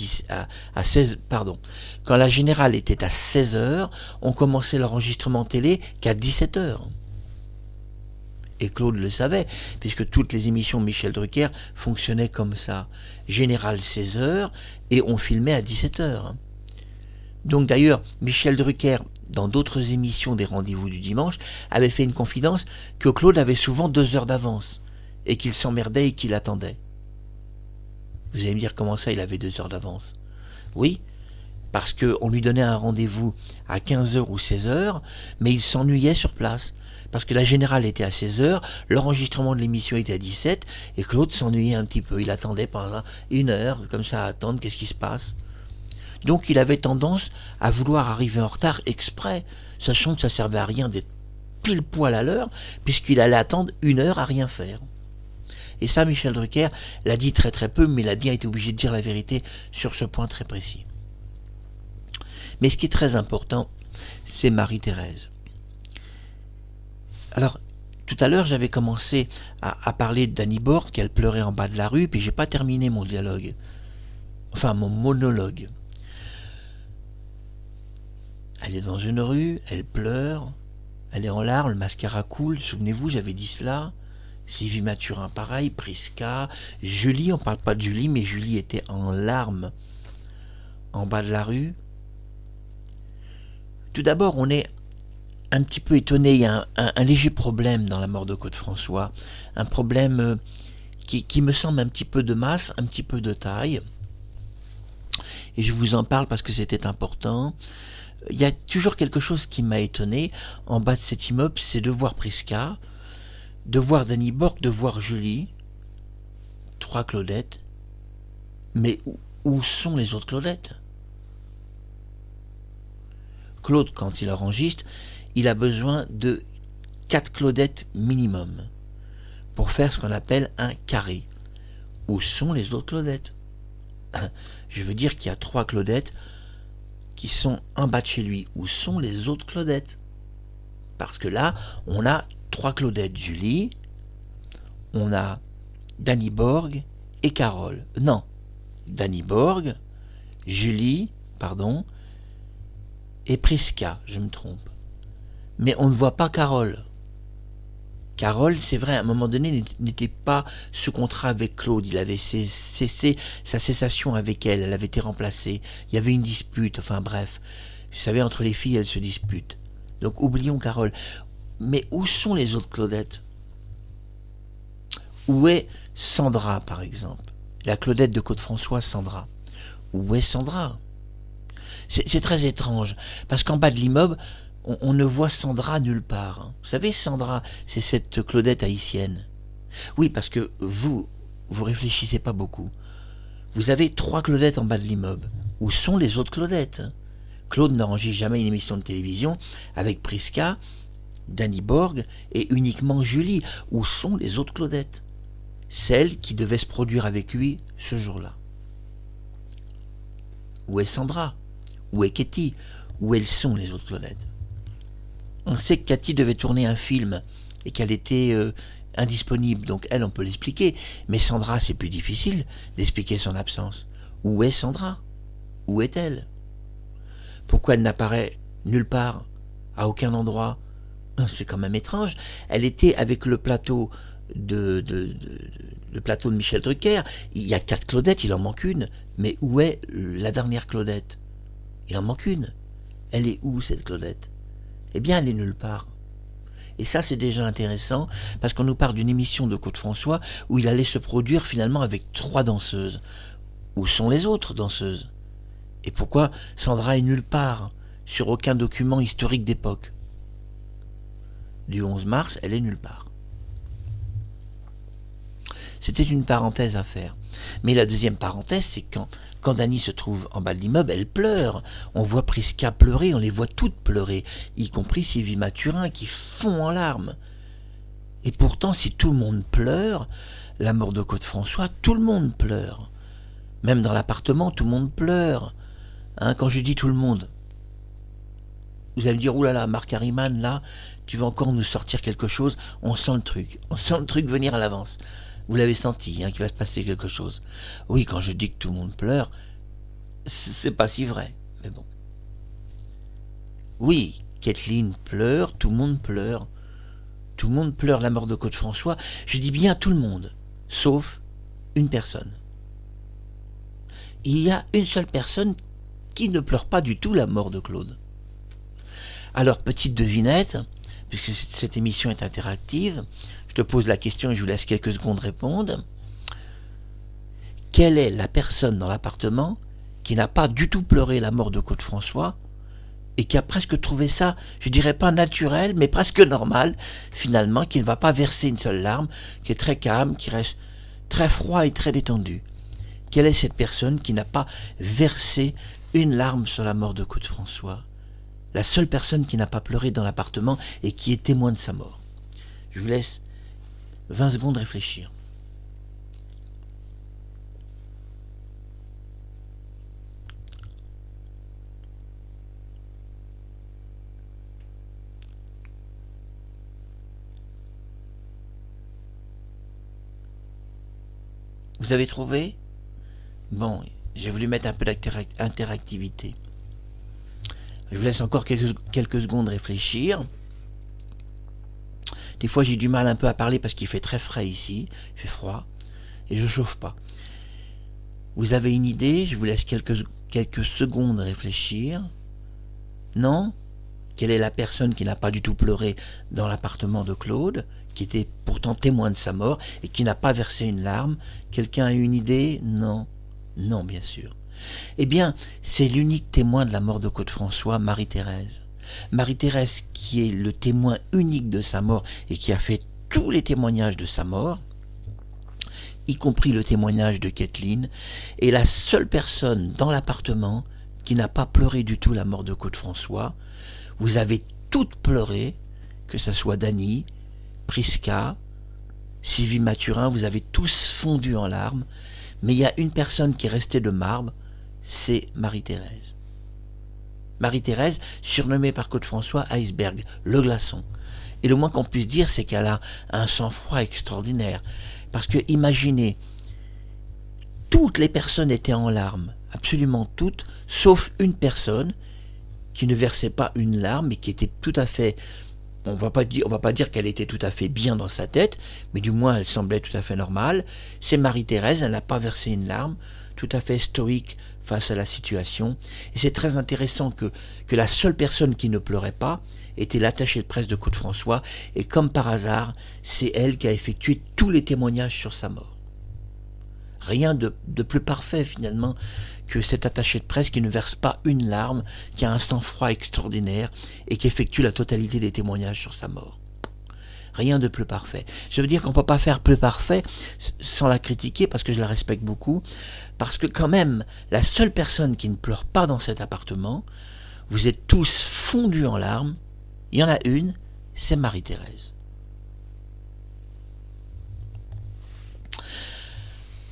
à 16, pardon, quand la générale était à 16 heures, on commençait l'enregistrement télé qu'à 17 heures. Et Claude le savait, puisque toutes les émissions de Michel Drucker fonctionnaient comme ça. Général 16 heures, et on filmait à 17 heures. Donc d'ailleurs, Michel Drucker, dans d'autres émissions des Rendez-vous du dimanche, avait fait une confidence que Claude avait souvent 2 heures d'avance, et qu'il s'emmerdait et qu'il attendait. Vous allez me dire comment ça, il avait 2 heures d'avance? Oui, parce qu'on lui donnait un rendez-vous à 15 heures ou 16 heures, mais il s'ennuyait sur place. Parce que la générale était à 16 heures, l'enregistrement de l'émission était à 17, et Claude s'ennuyait un petit peu. Il attendait pendant 1 heure, comme ça, à attendre, qu'est-ce qui se passe. Donc il avait tendance à vouloir arriver en retard exprès, sachant que ça servait à rien d'être pile poil à l'heure, puisqu'il allait attendre 1 heure à rien faire. Et ça, Michel Drucker l'a dit très très peu, mais il a bien été obligé de dire la vérité sur ce point très précis. Mais ce qui est très important, c'est Marie-Thérèse. Alors, tout à l'heure, j'avais commencé à parler d'Annie Borg, qu'elle pleurait en bas de la rue, puis j'ai pas terminé mon dialogue. Enfin, mon monologue. Elle est dans une rue, elle pleure, elle est en larmes, le mascara coule, souvenez-vous, j'avais dit cela. Sylvie Mathurin, pareil, Prisca, Julie, on parle pas de Julie, mais Julie était en larmes en bas de la rue. Tout d'abord, on est un petit peu étonné, il y a un léger problème dans la mort de Claude François, un problème qui me semble un petit peu de masse, un petit peu de taille, et je vous en parle parce que c'était important. Il y a toujours quelque chose qui m'a étonné en bas de cet immeuble, c'est de voir Prisca, de voir Annie Borg, de voir Julie, 3 Claudettes, mais où sont les autres Claudettes? Claude, quand il enregistre, il a besoin de 4 Claudettes minimum pour faire ce qu'on appelle un carré. Où sont les autres Claudettes? Je veux dire qu'il y a 3 Claudettes qui sont en bas de chez lui. Où sont les autres Claudettes? Parce que là, on a 3 Claudettes. Julie, on a Annie Borg et Carole. Non, Annie Borg, Julie, pardon, et Prisca, je me trompe. Mais on ne voit pas Carole. Carole, c'est vrai, à un moment donné, n'était pas sous contrat avec Claude. Il avait cessé sa cessation avec elle. Elle avait été remplacée. Il y avait une dispute. Enfin bref, vous savez, entre les filles, elles se disputent. Donc oublions Carole. Mais où sont les autres Claudettes? Où est Sandra, par exemple? La Claudette de Côte-François, Sandra. Où est Sandra? C'est très étrange, parce qu'en bas de l'immeuble, on ne voit Sandra nulle part. Vous savez, Sandra, c'est cette Claudette haïtienne. Oui, parce que vous réfléchissez pas beaucoup. Vous avez 3 Claudettes en bas de l'immeuble. Où sont les autres Claudettes? Claude n'enregistre jamais une émission de télévision avec Prisca, Annie Borg et uniquement Julie. Où sont les autres Claudettes? Celles qui devaient se produire avec lui ce jour-là. Où est Sandra? Où est Katie? Où elles sont les autres Claudettes? On sait que Cathy devait tourner un film et qu'elle était indisponible, donc elle, on peut l'expliquer. Mais Sandra, c'est plus difficile d'expliquer son absence. Où est Sandra? Où est-elle? Pourquoi elle n'apparaît nulle part, à aucun endroit? C'est quand même étrange. Elle était avec le plateau le plateau de Michel Drucker. Il y a 4 Claudettes, il en manque une. Mais où est la dernière Claudette? Il en manque une. Elle est où, cette Claudette? Eh bien, elle est nulle part. Et ça, c'est déjà intéressant, parce qu'on nous parle d'une émission de Côte-François où il allait se produire finalement avec 3 danseuses. Où sont les autres danseuses? Et pourquoi Sandra est nulle part, sur aucun document historique d'époque? Du 11 mars, elle est nulle part. C'était une parenthèse à faire. Mais la deuxième parenthèse, c'est quand Annie se trouve en bas de l'immeuble, elle pleure. On voit Prisca pleurer, on les voit toutes pleurer, y compris Sylvie Mathurin qui fond en larmes. Et pourtant, si tout le monde pleure, la mort de Côte-François, tout le monde pleure. Même dans l'appartement, tout le monde pleure. Quand je dis tout le monde, vous allez me dire, oulala, Marc Harriman, là, tu vas encore nous sortir quelque chose. On sent le truc venir à l'avance. Vous l'avez senti, qu'il va se passer quelque chose. Oui, quand je dis que tout le monde pleure, c'est pas si vrai, mais bon. Oui, Kathleen pleure, tout le monde pleure. Tout le monde pleure la mort de Côte-François. Je dis bien tout le monde, sauf une personne. Il y a une seule personne qui ne pleure pas du tout la mort de Claude. Alors, petite devinette, puisque cette émission est interactive, je te pose la question et je vous laisse quelques secondes répondre. Quelle est la personne dans l'appartement qui n'a pas du tout pleuré la mort de Claude François, et qui a presque trouvé ça, je dirais pas naturel, mais presque normal, finalement, qui ne va pas verser une seule larme, qui est très calme, qui reste très froid et très détendu. Quelle est cette personne qui n'a pas versé une larme sur la mort de Claude François? La seule personne qui n'a pas pleuré dans l'appartement et qui est témoin de sa mort. Je vous laisse 20 secondes réfléchir. Vous avez trouvé? Bon, j'ai voulu mettre un peu d'interactivité. Je vous laisse encore quelques secondes réfléchir. Des fois, j'ai du mal un peu à parler parce qu'il fait très frais ici, il fait froid, et je chauffe pas. Vous avez une idée? Je vous laisse quelques secondes réfléchir. Non? Quelle est la personne qui n'a pas du tout pleuré dans l'appartement de Claude, qui était pourtant témoin de sa mort et qui n'a pas versé une larme? Quelqu'un a une idée? Non. Non, bien sûr. Eh bien, c'est l'unique témoin de la mort de Claude François, Marie-Thérèse. Marie-Thérèse qui est le témoin unique de sa mort et qui a fait tous les témoignages de sa mort, y compris le témoignage de Kathleen, est la seule personne dans l'appartement qui n'a pas pleuré du tout la mort de Claude François. Vous avez toutes pleuré, que ce soit Dany, Prisca, Sylvie Mathurin, vous avez tous fondu en larmes, mais il y a une personne qui est restée de marbre, c'est Marie-Thérèse. Marie-Thérèse, surnommée par Claude François Iceberg, le glaçon. Et le moins qu'on puisse dire, c'est qu'elle a un sang-froid extraordinaire. Parce que imaginez, toutes les personnes étaient en larmes, absolument toutes, sauf une personne qui ne versait pas une larme, mais qui était tout à fait... On va pas dire qu'elle était tout à fait bien dans sa tête, mais du moins elle semblait tout à fait normale. C'est Marie-Thérèse, elle n'a pas versé une larme, tout à fait stoïque face à la situation. Et c'est très intéressant que la seule personne qui ne pleurait pas était l'attachée de presse de Claude François, et comme par hasard, c'est elle qui a effectué tous les témoignages sur sa mort. Rien de plus parfait finalement que cet attaché de presse qui ne verse pas une larme, qui a un sang-froid extraordinaire et qui effectue la totalité des témoignages sur sa mort. Rien de plus parfait. Je veux dire qu'on ne peut pas faire plus parfait sans la critiquer parce que je la respecte beaucoup, parce que quand même, la seule personne qui ne pleure pas dans cet appartement, vous êtes tous fondus en larmes, il y en a une, c'est Marie-Thérèse.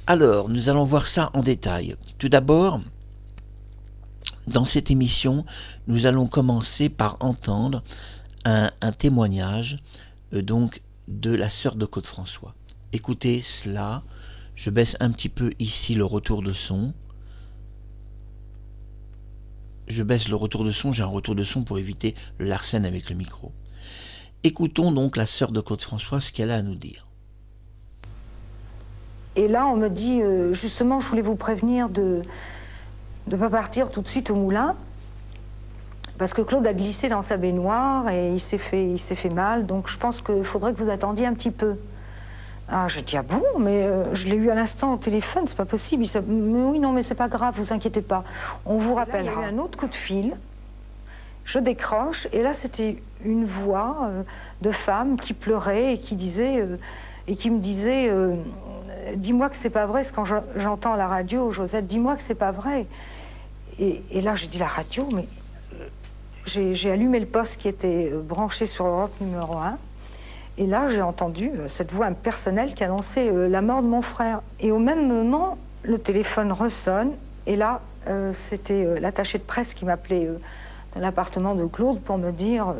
Alors, nous allons voir ça en détail. Tout d'abord, dans cette émission, nous allons commencer par entendre un témoignage donc de la sœur de Claude François. Écoutez cela, je baisse un petit peu ici le retour de son. Je baisse le retour de son, j'ai un retour de son pour éviter le larcène avec le micro. Écoutons donc la sœur de Claude François, ce qu'elle a à nous dire. Et là, on me dit, justement, je voulais vous prévenir de ne pas partir tout de suite au moulin, parce que Claude a glissé dans sa baignoire et il s'est fait mal, donc je pense qu'il faudrait que vous attendiez un petit peu. Ah, je dis, ah bon, mais je l'ai eu à l'instant au téléphone, c'est pas possible. Mais oui, non, mais c'est pas grave, vous inquiétez pas, on vous rappellera. Il y a eu un autre coup de fil, je décroche, et là, c'était une voix de femme qui pleurait et qui disait... et qui me disait, dis-moi que c'est pas vrai, ce quand j'entends à la radio, Josette, dis-moi que c'est pas vrai. Et là, j'ai dit, la radio, mais j'ai allumé le poste qui était branché sur Europe numéro 1, et là, j'ai entendu cette voix impersonnelle qui annonçait la mort de mon frère. Et au même moment, le téléphone ressonne, et là, c'était l'attaché de presse qui m'appelait dans l'appartement de Claude pour me dire,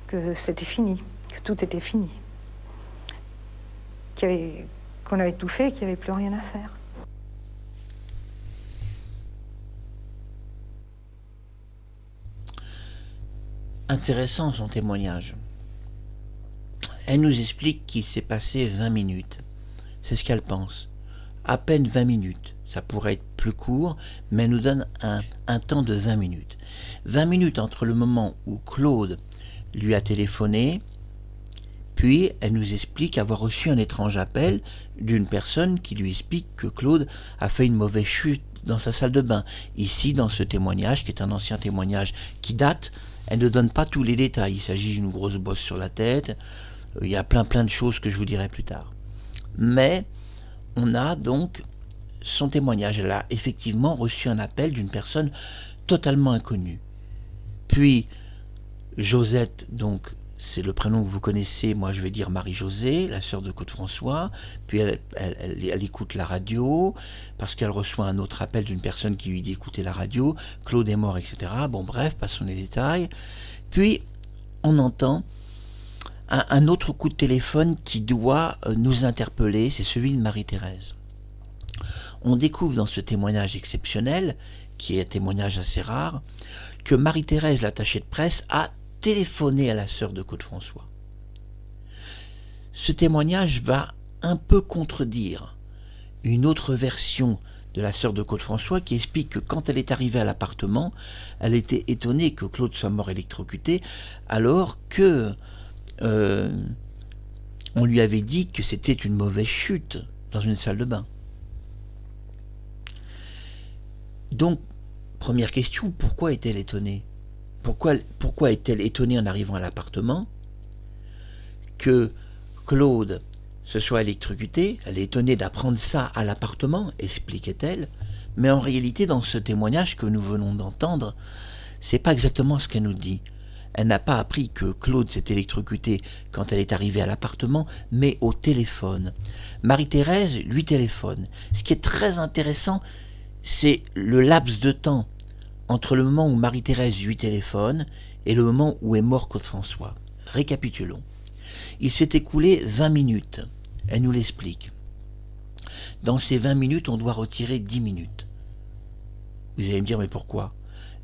que c'était fini, que tout était fini. Qu'on avait tout fait et qu'il n'y avait plus rien à faire. Intéressant son témoignage. Elle nous explique qu'il s'est passé 20 minutes. C'est ce qu'elle pense. À peine 20 minutes. Ça pourrait être plus court, mais elle nous donne un temps de 20 minutes. 20 minutes entre le moment où Claude lui a téléphoné, Puis elle nous explique avoir reçu un étrange appel d'une personne qui lui explique que Claude a fait une mauvaise chute dans sa salle de bain. Ici, dans ce témoignage, qui est un ancien témoignage qui date, elle ne donne pas tous les détails. Il s'agit d'une grosse bosse sur la tête. Il y a plein de choses que je vous dirai plus tard. Mais on a donc son témoignage. Elle a effectivement reçu un appel d'une personne totalement inconnue. Puis Josette, donc c'est le prénom que vous connaissez, moi je vais dire Marie-Josée, la sœur de Claude-François, puis elle écoute la radio, parce qu'elle reçoit un autre appel d'une personne qui lui dit écouter la radio, Claude est mort, etc. Bon bref, passons les détails. Puis on entend un autre coup de téléphone qui doit nous interpeller, c'est celui de Marie-Thérèse. On découvre dans ce témoignage exceptionnel, qui est un témoignage assez rare, que Marie-Thérèse, l'attachée de presse, a téléphoné à la sœur de Claude-François. Ce témoignage va un peu contredire une autre version de la sœur de Claude-François qui explique que quand elle est arrivée à l'appartement, elle était étonnée que Claude soit mort électrocuté, alors que on lui avait dit que c'était une mauvaise chute dans une salle de bain. Donc, première question, pourquoi est-elle étonnée ? Pourquoi est-elle étonnée en arrivant à l'appartement que Claude se soit électrocuté? Elle est étonnée d'apprendre ça à l'appartement, expliquait-elle, mais en réalité, dans ce témoignage que nous venons d'entendre, c'est pas exactement ce qu'elle nous dit. Elle n'a pas appris que Claude s'est électrocuté quand elle est arrivée à l'appartement, mais au téléphone. Marie-Thérèse lui téléphone. Ce qui est très intéressant, c'est le laps de temps entre le moment où Marie-Thérèse lui téléphone et le moment où est mort Claude-François. Récapitulons. Il s'est écoulé 20 minutes. Elle nous l'explique. Dans ces 20 minutes, on doit retirer 10 minutes. Vous allez me dire, mais pourquoi ?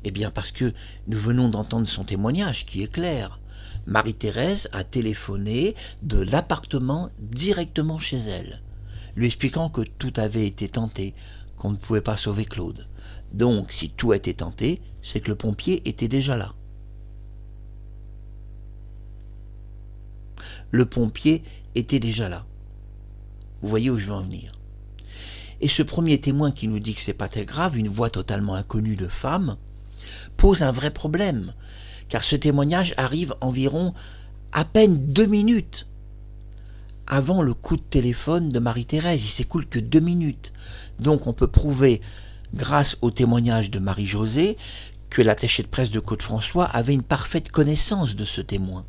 Eh bien parce que nous venons d'entendre son témoignage qui est clair. Marie-Thérèse a téléphoné de l'appartement directement chez elle, lui expliquant que tout avait été tenté, qu'on ne pouvait pas sauver Claude. Donc, si tout a été tenté, c'est que le pompier était déjà là. Le pompier était déjà là. Vous voyez où je veux en venir. Et ce premier témoin qui nous dit que c'est pas très grave, une voix totalement inconnue de femme, pose un vrai problème, car ce témoignage arrive environ à peine 2 minutes avant le coup de téléphone de Marie-Thérèse. Il s'écoule que 2 minutes. Donc on peut prouver, grâce au témoignage de Marie-Josée, que l'attaché de presse de Claude-François avait une parfaite connaissance de ce témoin.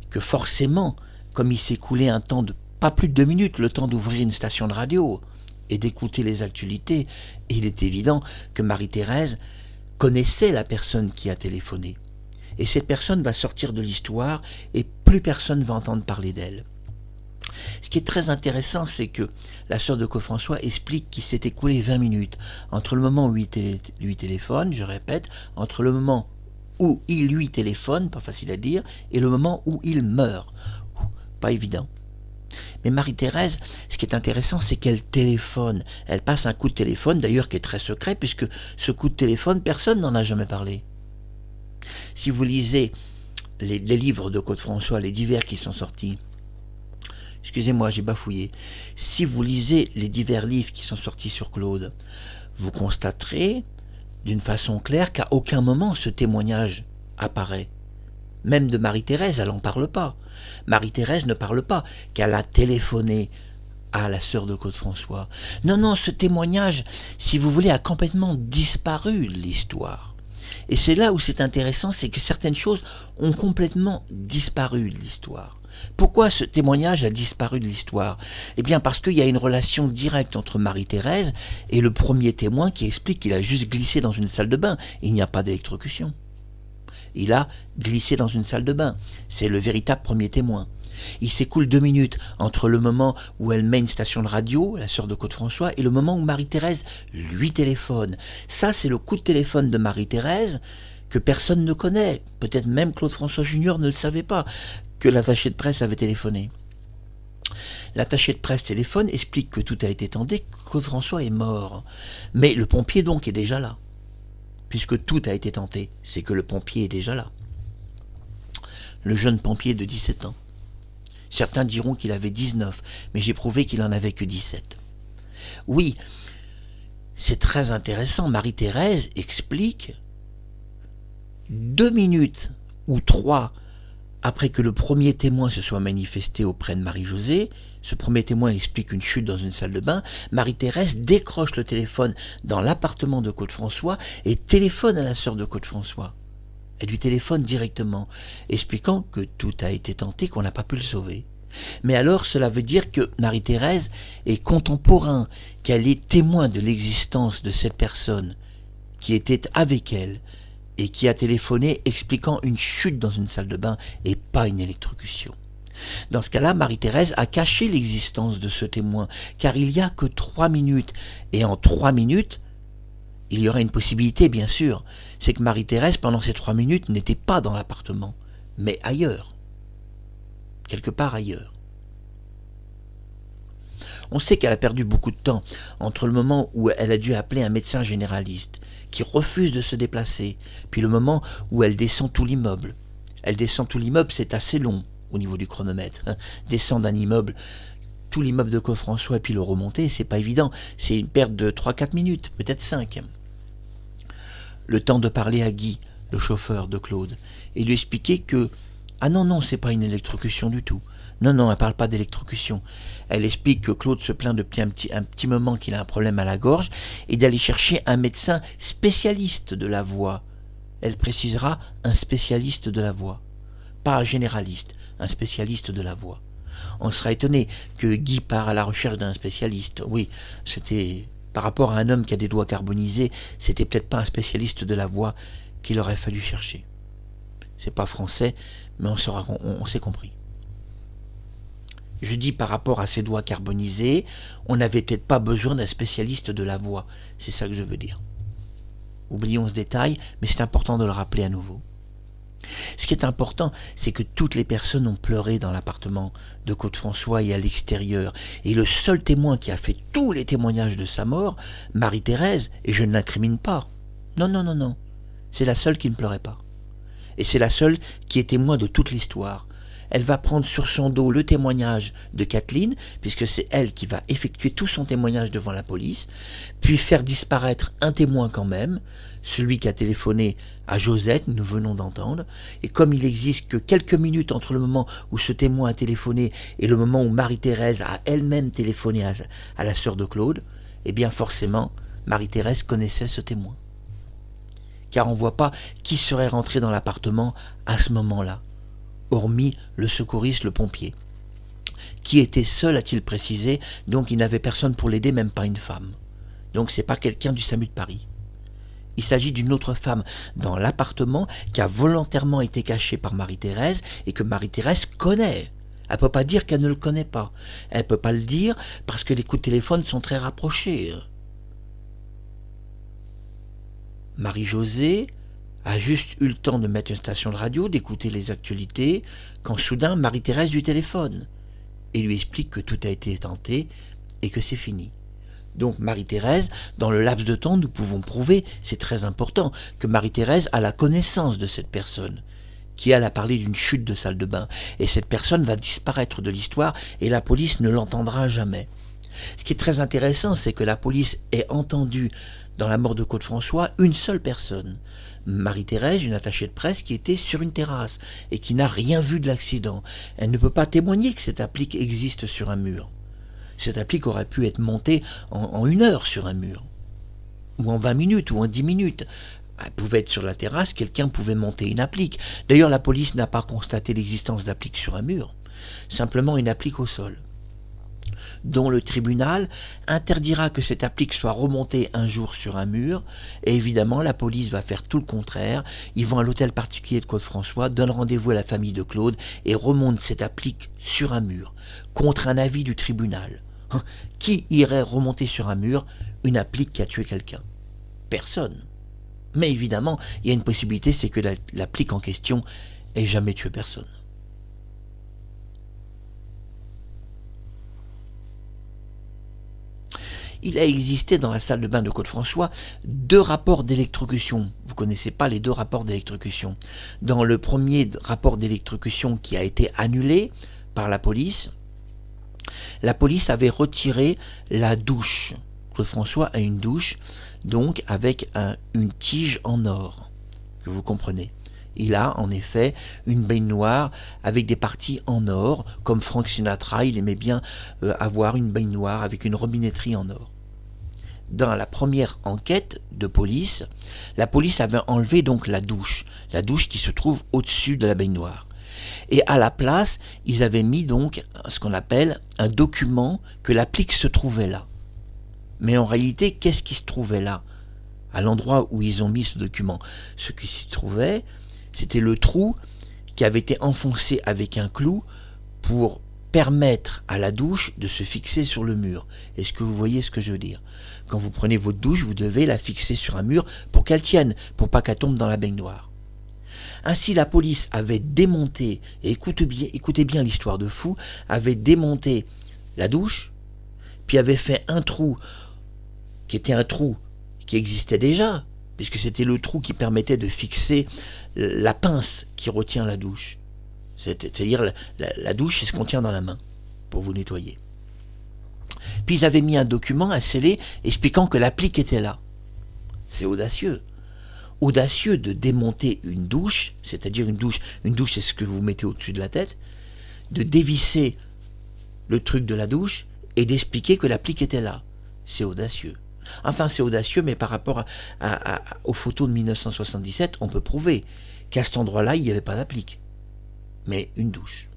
Que forcément, comme il s'écoulait un temps de pas plus de 2 minutes, le temps d'ouvrir une station de radio et d'écouter les actualités, il est évident que Marie-Thérèse connaissait la personne qui a téléphoné. Et cette personne va sortir de l'histoire et plus personne ne va entendre parler d'elle. Ce qui est très intéressant, c'est que la sœur de Claude-François explique qu'il s'est écoulé 20 minutes entre le moment où il lui téléphone, je répète, entre le moment où il lui téléphone, pas facile à dire, et le moment où il meurt. Pas évident. Mais Marie-Thérèse, ce qui est intéressant, c'est qu'elle téléphone. Elle passe un coup de téléphone, d'ailleurs qui est très secret, puisque ce coup de téléphone, personne n'en a jamais parlé. Si vous lisez les livres de Claude-François, les divers qui sont sortis, excusez-moi, j'ai bafouillé. Si vous lisez les divers livres qui sont sortis sur Claude, vous constaterez d'une façon claire qu'à aucun moment ce témoignage apparaît. Même de Marie-Thérèse, elle n'en parle pas. Marie-Thérèse ne parle pas qu'elle a téléphoné à la sœur de Claude-François. Non, ce témoignage, si vous voulez, a complètement disparu de l'histoire. Et c'est là où c'est intéressant, c'est que certaines choses ont complètement disparu de l'histoire. Pourquoi ce témoignage a disparu de l'histoire ? Eh bien parce qu'il y a une relation directe entre Marie-Thérèse et le premier témoin qui explique qu'il a juste glissé dans une salle de bain. Il n'y a pas d'électrocution. Il a glissé dans une salle de bain. C'est le véritable premier témoin. Il s'écoule 2 minutes entre le moment où elle met une station de radio, la sœur de Claude-François, et le moment où Marie-Thérèse lui téléphone. Ça, c'est le coup de téléphone de Marie-Thérèse que personne ne connaît. Peut-être même Claude-François Junior ne le savait pas, que l'attaché de presse avait téléphoné. L'attaché de presse téléphone, explique que tout a été tenté, que Claude-François est mort. Mais le pompier donc est déjà là. Puisque tout a été tenté, c'est que le pompier est déjà là. Le jeune pompier de 17 ans. Certains diront qu'il avait 19, mais j'ai prouvé qu'il en avait que 17. Oui, c'est très intéressant. Marie-Thérèse explique 2 minutes ou 3 après que le premier témoin se soit manifesté auprès de Marie-Josée. Ce premier témoin explique une chute dans une salle de bain. Marie-Thérèse décroche le téléphone dans l'appartement de Claude-François et téléphone à la sœur de Claude-François. Elle lui téléphone directement, expliquant que tout a été tenté, qu'on n'a pas pu le sauver. Mais alors cela veut dire que Marie-Thérèse est contemporain, qu'elle est témoin de l'existence de cette personne qui était avec elle et qui a téléphoné expliquant une chute dans une salle de bain et pas une électrocution. Dans ce cas-là, Marie-Thérèse a caché l'existence de ce témoin, car il n'y a que 3 minutes. Et en 3 minutes, il y aurait une possibilité, bien sûr, c'est que Marie-Thérèse, pendant ces 3 minutes, n'était pas dans l'appartement, mais ailleurs. Quelque part ailleurs. On sait qu'elle a perdu beaucoup de temps entre le moment où elle a dû appeler un médecin généraliste qui refuse de se déplacer, puis le moment où elle descend tout l'immeuble. Elle descend tout l'immeuble, c'est assez long au niveau du chronomètre. Descendre d'un immeuble, tout l'immeuble de Claude-François et puis le remonter, c'est pas évident. C'est une perte de 3-4 minutes, peut-être 5. Le temps de parler à Guy, le chauffeur de Claude, et lui expliquer que « Ah non, c'est pas une électrocution du tout. Non, elle parle pas d'électrocution. » Elle explique que Claude se plaint depuis un petit moment qu'il a un problème à la gorge et d'aller chercher un médecin spécialiste de la voix. Elle précisera un spécialiste de la voix. Pas un généraliste, un spécialiste de la voix. On sera étonné que Guy part à la recherche d'un spécialiste. Oui, c'était par rapport à un homme qui a des doigts carbonisés, c'était peut-être pas un spécialiste de la voix qu'il aurait fallu chercher. C'est pas français, mais on s'est compris. Je dis par rapport à ses doigts carbonisés, on n'avait peut-être pas besoin d'un spécialiste de la voix. C'est ça que je veux dire. Oublions ce détail, mais c'est important de le rappeler à nouveau. Ce qui est important, c'est que toutes les personnes ont pleuré dans l'appartement de Claude-François et à l'extérieur. Et le seul témoin qui a fait tous les témoignages de sa mort, Marie-Thérèse, et je ne l'incrimine pas. Non. C'est la seule qui ne pleurait pas. Et c'est la seule qui est témoin de toute l'histoire. Elle va prendre sur son dos le témoignage de Kathleen, puisque c'est elle qui va effectuer tout son témoignage devant la police, puis faire disparaître un témoin quand même, celui qui a téléphoné à Josette, nous venons d'entendre, et comme il n'existe que quelques minutes entre le moment où ce témoin a téléphoné et le moment où Marie-Thérèse a elle-même téléphoné à la sœur de Claude, eh bien forcément, Marie-Thérèse connaissait ce témoin. Car on ne voit pas qui serait rentré dans l'appartement à ce moment-là, hormis le secouriste, le pompier, qui était seul, a-t-il précisé, donc il n'avait personne pour l'aider, même pas une femme. Donc c'est pas quelqu'un du SAMU de Paris. Il s'agit d'une autre femme dans l'appartement qui a volontairement été cachée par Marie-Thérèse et que Marie-Thérèse connaît. Elle ne peut pas dire qu'elle ne le connaît pas. Elle ne peut pas le dire parce que les coups de téléphone sont très rapprochés. Marie-Josée a juste eu le temps de mettre une station de radio, d'écouter les actualités, quand soudain Marie-Thérèse lui téléphone et lui explique que tout a été tenté et que c'est fini. Donc Marie-Thérèse, dans le laps de temps, nous pouvons prouver, c'est très important, que Marie-Thérèse a la connaissance de cette personne, qui elle a parlé d'une chute de salle de bain, et cette personne va disparaître de l'histoire et la police ne l'entendra jamais. Ce qui est très intéressant, c'est que la police ait entendu dans la mort de Claude-François une seule personne, Marie-Thérèse, une attachée de presse qui était sur une terrasse et qui n'a rien vu de l'accident. Elle ne peut pas témoigner que cette applique existe sur un mur. Cette applique aurait pu être montée en 1 heure sur un mur, ou en 20 minutes, ou en 10 minutes. Elle pouvait être sur la terrasse, quelqu'un pouvait monter une applique. D'ailleurs, la police n'a pas constaté l'existence d'applique sur un mur, simplement une applique au sol, dont le tribunal interdira que cette applique soit remontée un jour sur un mur, et évidemment la police va faire tout le contraire. Ils vont à l'hôtel particulier de Claude-François, donnent rendez-vous à la famille de Claude et remontent cette applique sur un mur, contre un avis du tribunal. Qui irait remonter sur un mur une applique qui a tué quelqu'un? Personne. Mais évidemment, il y a une possibilité, c'est que l'applique en question ait jamais tué personne. Il a existé dans la salle de bain de Claude-François 2 rapports d'électrocution. Vous ne connaissez pas les 2 rapports d'électrocution. Dans le premier rapport d'électrocution qui a été annulé par la police avait retiré la douche. Claude François a une douche, donc avec une tige en or, que vous comprenez. Il a en effet une baignoire avec des parties en or, comme Frank Sinatra, il aimait bien avoir une baignoire avec une robinetterie en or. Dans la première enquête de police, la police avait enlevé donc la douche qui se trouve au-dessus de la baignoire. Et à la place, ils avaient mis donc ce qu'on appelle un document que l'applique se trouvait là. Mais en réalité, qu'est-ce qui se trouvait là, à l'endroit où ils ont mis ce document? Ce qui s'y trouvait, c'était le trou qui avait été enfoncé avec un clou pour permettre à la douche de se fixer sur le mur. Est-ce que vous voyez ce que je veux dire? Quand vous prenez votre douche, vous devez la fixer sur un mur pour qu'elle tienne, pour pas qu'elle tombe dans la baignoire. Ainsi, la police avait démonté, et écoutez bien l'histoire de fou, avait démonté la douche, puis avait fait un trou qui était un trou qui existait déjà, puisque c'était le trou qui permettait de fixer la pince qui retient la douche. C'est-à-dire la douche, c'est ce qu'on tient dans la main pour vous nettoyer. Puis ils avaient mis un document, un scellé, expliquant que l'applique était là. C'est audacieux. Audacieux de démonter une douche, c'est-à-dire une douche c'est ce que vous mettez au-dessus de la tête, de dévisser le truc de la douche et d'expliquer que l'applique était là. C'est audacieux. Enfin, c'est audacieux, mais par rapport aux photos de 1977, on peut prouver qu'à cet endroit-là, il n'y avait pas d'applique, mais une douche.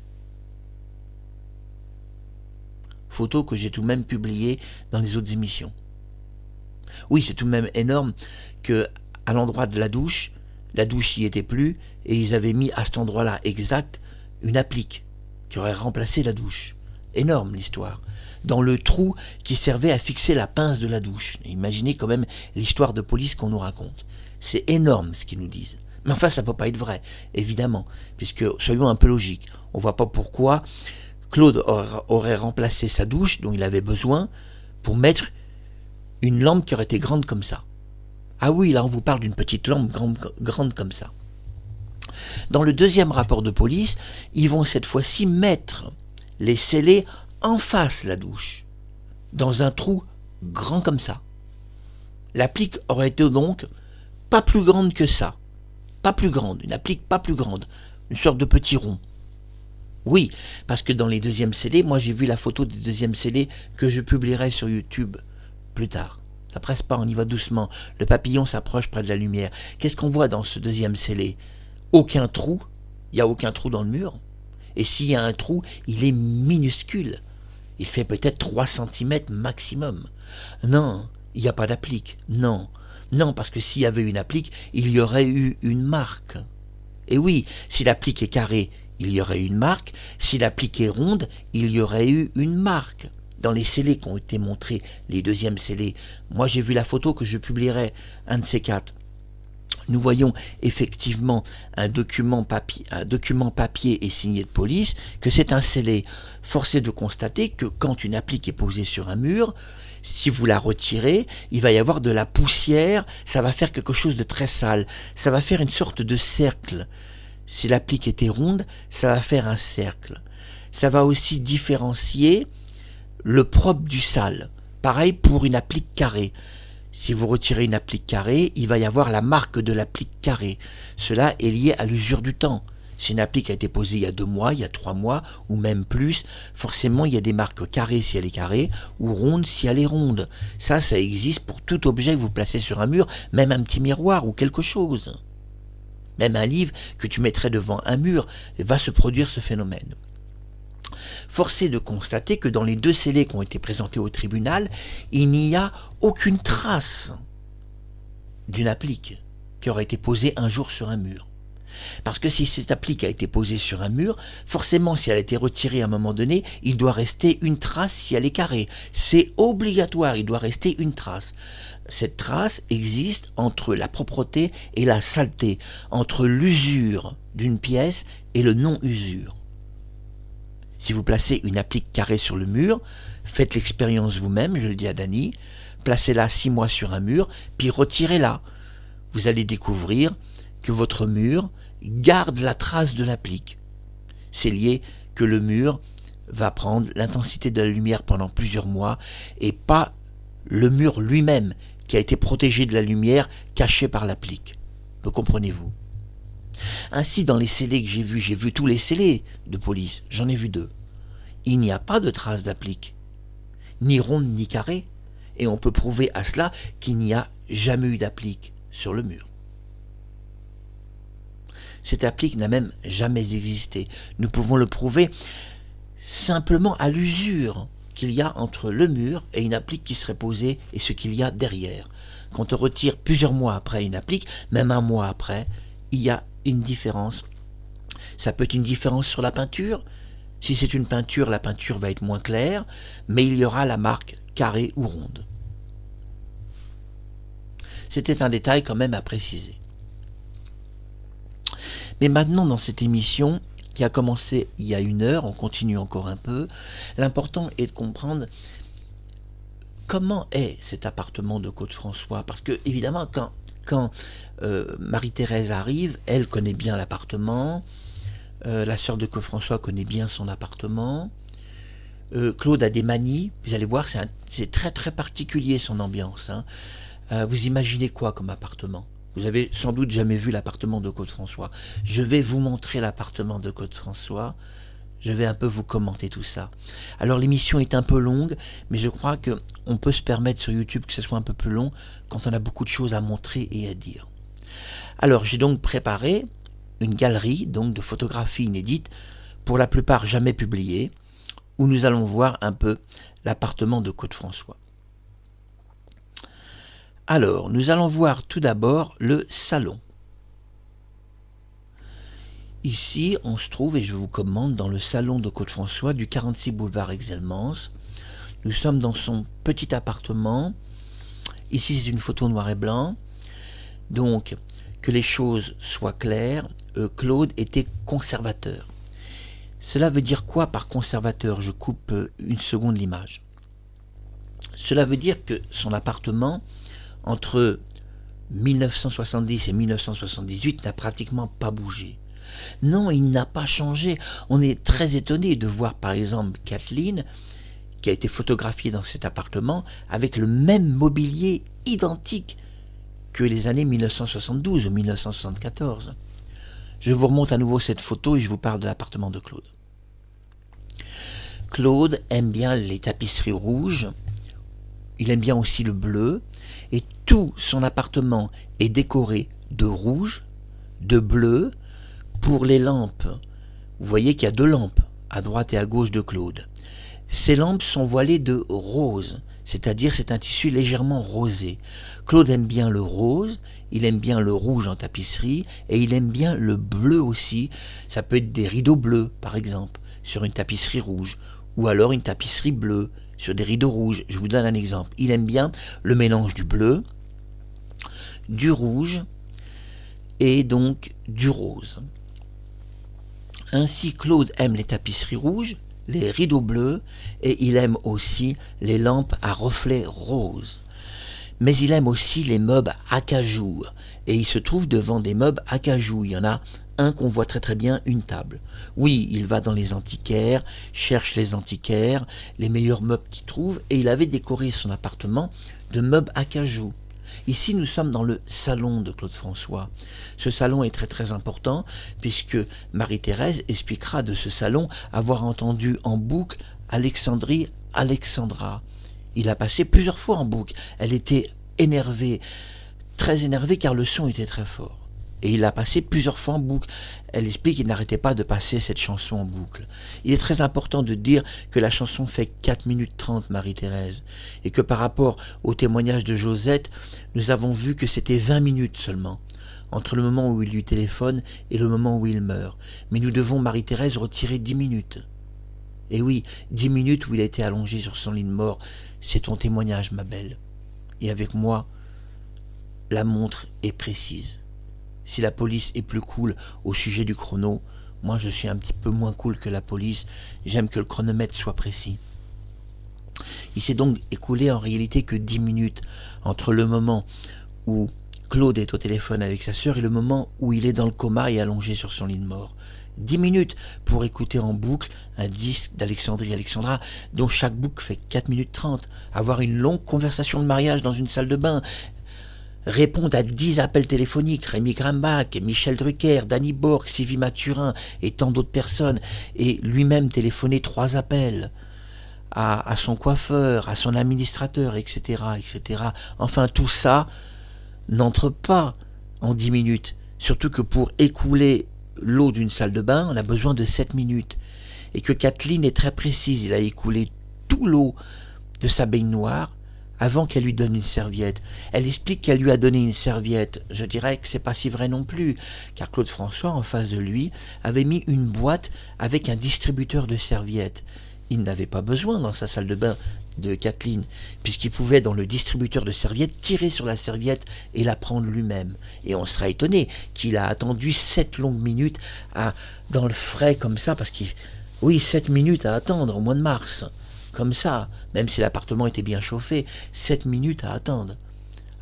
Photo que j'ai tout de même publiée dans les autres émissions. Oui, c'est tout de même énorme que à l'endroit de la douche n'y était plus, et ils avaient mis à cet endroit-là exact une applique qui aurait remplacé la douche. Énorme l'histoire. Dans le trou qui servait à fixer la pince de la douche. Imaginez quand même l'histoire de police qu'on nous raconte. C'est énorme ce qu'ils nous disent. Mais enfin, ça ne peut pas être vrai, évidemment, puisque, soyons un peu logiques, on ne voit pas pourquoi Claude aurait remplacé sa douche, dont il avait besoin, pour mettre une lampe qui aurait été grande comme ça. Ah oui, là on vous parle d'une petite lampe grande comme ça. Dans le deuxième rapport de police, ils vont cette fois-ci mettre les scellés en face la douche, dans un trou grand comme ça. L'applique aurait été donc pas plus grande que ça. Pas plus grande, une applique pas plus grande, une sorte de petit rond. Oui, parce que dans les deuxièmes scellés, moi j'ai vu la photo des deuxièmes scellés que je publierai sur YouTube plus tard. Ça presse pas, on y va doucement. Le papillon s'approche près de la lumière. Qu'est-ce qu'on voit dans ce deuxième scellé? Aucun trou. Il n'y a aucun trou dans le mur. Et s'il y a un trou, il est minuscule. Il fait peut-être 3 cm maximum. Non, il n'y a pas d'applique. Non, parce que s'il y avait une applique, il y aurait eu une marque. Et oui, si l'applique est carrée, il y aurait une marque. Si l'applique est ronde, il y aurait eu une marque. Dans les scellés qui ont été montrés, les deuxièmes scellés, moi j'ai vu la photo que je publierai, un de ces 4. Nous voyons effectivement un document papier et signé de police, que c'est un scellé. Force est de constater que quand une applique est posée sur un mur, si vous la retirez, il va y avoir de la poussière, ça va faire quelque chose de très sale, ça va faire une sorte de cercle. Si l'applique était ronde, ça va faire un cercle. Ça va aussi différencier le propre du sale. Pareil pour une applique carrée. Si vous retirez une applique carrée, il va y avoir la marque de l'applique carrée. Cela est lié à l'usure du temps. Si une applique a été posée il y a 2 mois, il y a 3 mois, ou même plus, forcément il y a des marques carrées si elle est carrée, ou ronde si elle est ronde. Ça existe pour tout objet que vous placez sur un mur, même un petit miroir ou quelque chose. Même un livre que tu mettrais devant un mur, va se produire ce phénomène. Force est de constater que dans les 2 scellés qui ont été présentés au tribunal, il n'y a aucune trace d'une applique qui aurait été posée un jour sur un mur. Parce que si cette applique a été posée sur un mur, forcément si elle a été retirée à un moment donné, il doit rester une trace si elle est carrée. C'est obligatoire, il doit rester une trace. Cette trace existe entre la propreté et la saleté, entre l'usure d'une pièce et le non-usure. Si vous placez une applique carrée sur le mur, faites l'expérience vous-même, je le dis à Dany, placez-la 6 mois sur un mur, puis retirez-la. Vous allez découvrir que votre mur garde la trace de l'applique. C'est lié que le mur va prendre l'intensité de la lumière pendant plusieurs mois et pas le mur lui-même qui a été protégé de la lumière, caché par l'applique. Me comprenez-vous? Ainsi, dans les scellés que j'ai vu tous les scellés de police, j'en ai vu 2. Il n'y a pas de traces d'applique, ni ronde ni carrée, et on peut prouver à cela qu'il n'y a jamais eu d'applique sur le mur. Cette applique n'a même jamais existé. Nous pouvons le prouver simplement à l'usure qu'il y a entre le mur et une applique qui serait posée et ce qu'il y a derrière. Quand on retire plusieurs mois après une applique, même un mois après, il y a une différence. Ça peut être une différence sur la peinture. Si c'est une peinture, la peinture va être moins claire, mais il y aura la marque carrée ou ronde. C'était un détail quand même à préciser. Mais maintenant, dans cette émission, qui a commencé il y a 1 heure, on continue encore un peu, l'important est de comprendre comment est cet appartement de Côte-François. Parce que, évidemment, quand Marie-Thérèse arrive, elle connaît bien l'appartement, la sœur de Côte-François connaît bien son appartement, Claude a des manies, vous allez voir, c'est très très particulier son ambiance. Vous imaginez quoi comme appartement? Vous avez sans doute jamais vu l'appartement de Côte-François. Je vais vous montrer l'appartement de Côte-François. Je vais un peu vous commenter tout ça. Alors l'émission est un peu longue, mais je crois qu'on peut se permettre sur YouTube que ce soit un peu plus long quand on a beaucoup de choses à montrer et à dire. Alors j'ai donc préparé une galerie donc de photographies inédites, pour la plupart jamais publiées, où nous allons voir un peu l'appartement de Côte-François. Alors, nous allons voir tout d'abord le salon. Ici, on se trouve, et je vous commande, dans le salon de Côte-François du 46 boulevard Exelmans. Nous sommes dans son petit appartement. Ici, c'est une photo noir et blanc. Donc, que les choses soient claires, Claude était conservateur. Cela veut dire quoi par conservateur? Je coupe 1 seconde l'image. Cela veut dire que son appartement, entre 1970 et 1978, n'a pratiquement pas bougé. Non, il n'a pas changé. On est très étonné de voir par exemple Kathleen, qui a été photographiée dans cet appartement, avec le même mobilier identique que les années 1972 ou 1974. Je vous remonte à nouveau cette photo et je vous parle de l'appartement de Claude. Claude aime bien les tapisseries rouges, il aime bien aussi le bleu, et tout son appartement est décoré de rouge, de bleu. Pour les lampes, vous voyez qu'il y a 2 lampes à droite et à gauche de Claude. Ces lampes sont voilées de rose, c'est-à-dire c'est un tissu légèrement rosé. Claude aime bien le rose, il aime bien le rouge en tapisserie, et il aime bien le bleu aussi. Ça peut être des rideaux bleus, par exemple, sur une tapisserie rouge, ou alors une tapisserie bleue sur des rideaux rouges. Je vous donne un exemple. Il aime bien le mélange du bleu, du rouge et donc du rose. Ainsi, Claude aime les tapisseries rouges, les rideaux bleus, et il aime aussi les lampes à reflets roses. Mais il aime aussi les meubles acajou, et il se trouve devant des meubles acajou. Il y en a un qu'on voit très très bien, une table. Oui, il va dans les antiquaires, cherche les antiquaires, les meilleurs meubles qu'il trouve, et il avait décoré son appartement de meubles acajou. Ici, nous sommes dans le salon de Claude François. Ce salon est très très important puisque Marie-Thérèse expliquera de ce salon avoir entendu en boucle Alexandrie, Alexandra. Il a passé plusieurs fois en boucle. Elle était énervée, très énervée car le son était très fort. Et il l'a passé plusieurs fois en boucle. Elle explique qu'il n'arrêtait pas de passer cette chanson en boucle. Il est très important de dire que la chanson fait 4 minutes 30, Marie-Thérèse, et que par rapport au témoignage de Josette, nous avons vu que c'était 20 minutes seulement, entre le moment où il lui téléphone et le moment où il meurt. Mais nous devons, Marie-Thérèse, retirer 10 minutes. Et oui, 10 minutes où il a été allongé sur son lit de mort, c'est ton témoignage, ma belle. Et avec moi, la montre est précise. Si la police est plus cool au sujet du chrono, moi je suis un petit peu moins cool que la police, j'aime que le chronomètre soit précis. Il s'est donc écoulé en réalité que 10 minutes entre le moment où Claude est au téléphone avec sa sœur et le moment où il est dans le coma et allongé sur son lit de mort. 10 minutes pour écouter en boucle un disque d'Alexandrie Alexandra dont chaque boucle fait 4 minutes 30, avoir une longue conversation de mariage dans une salle de bain, répondre à 10 appels téléphoniques, Rémi Grimbach, Michel Drucker, Danny Borg, Sylvie Mathurin et tant d'autres personnes, et lui-même téléphoner 3 appels à son coiffeur, à son administrateur, etc., etc. Enfin, tout ça n'entre pas en 10 minutes, surtout que pour écouler l'eau d'une salle de bain, on a besoin de 7 minutes, et que Kathleen est très précise, il a écoulé tout l'eau de sa baignoire avant qu'elle lui donne une serviette. Elle explique qu'elle lui a donné une serviette. Je dirais que c'est pas si vrai non plus, car Claude François, en face de lui, avait mis une boîte avec un distributeur de serviettes. Il n'avait pas besoin dans sa salle de bain de Kathleen, puisqu'il pouvait dans le distributeur de serviettes tirer sur la serviette et la prendre lui-même. Et on sera étonné qu'il a attendu 7 longues minutes dans le frais comme ça, parce qu'il... Oui, 7 minutes à attendre au mois de mars. Comme ça, même si l'appartement était bien chauffé, 7 minutes à attendre,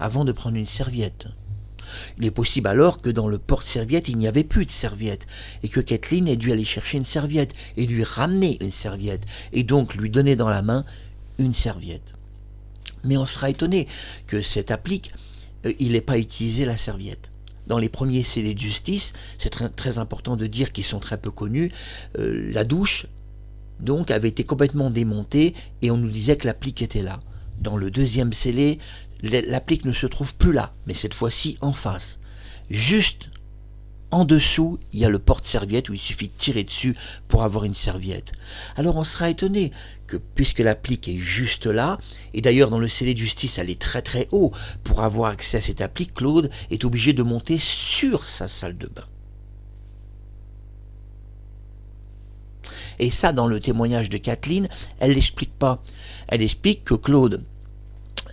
avant de prendre une serviette. Il est possible alors que dans le porte-serviette, il n'y avait plus de serviette, et que Kathleen ait dû aller chercher une serviette, et lui ramener une serviette, et donc lui donner dans la main une serviette. Mais on sera étonné que cette applique, il n'ait pas utilisé la serviette. Dans les premiers CD de justice, c'est très important de dire qu'ils sont très peu connus, la douche, donc, avait été complètement démontée et on nous disait que l'applique était là. Dans le deuxième scellé, l'applique ne se trouve plus là, mais cette fois-ci en face. Juste en dessous, il y a le porte-serviette où il suffit de tirer dessus pour avoir une serviette. Alors on sera étonné que, puisque l'applique est juste là, et d'ailleurs dans le scellé de justice elle est très très haut, pour avoir accès à cette applique, Claude est obligé de monter sur sa salle de bain. Et ça, dans le témoignage de Kathleen, elle ne l'explique pas. Elle explique que Claude,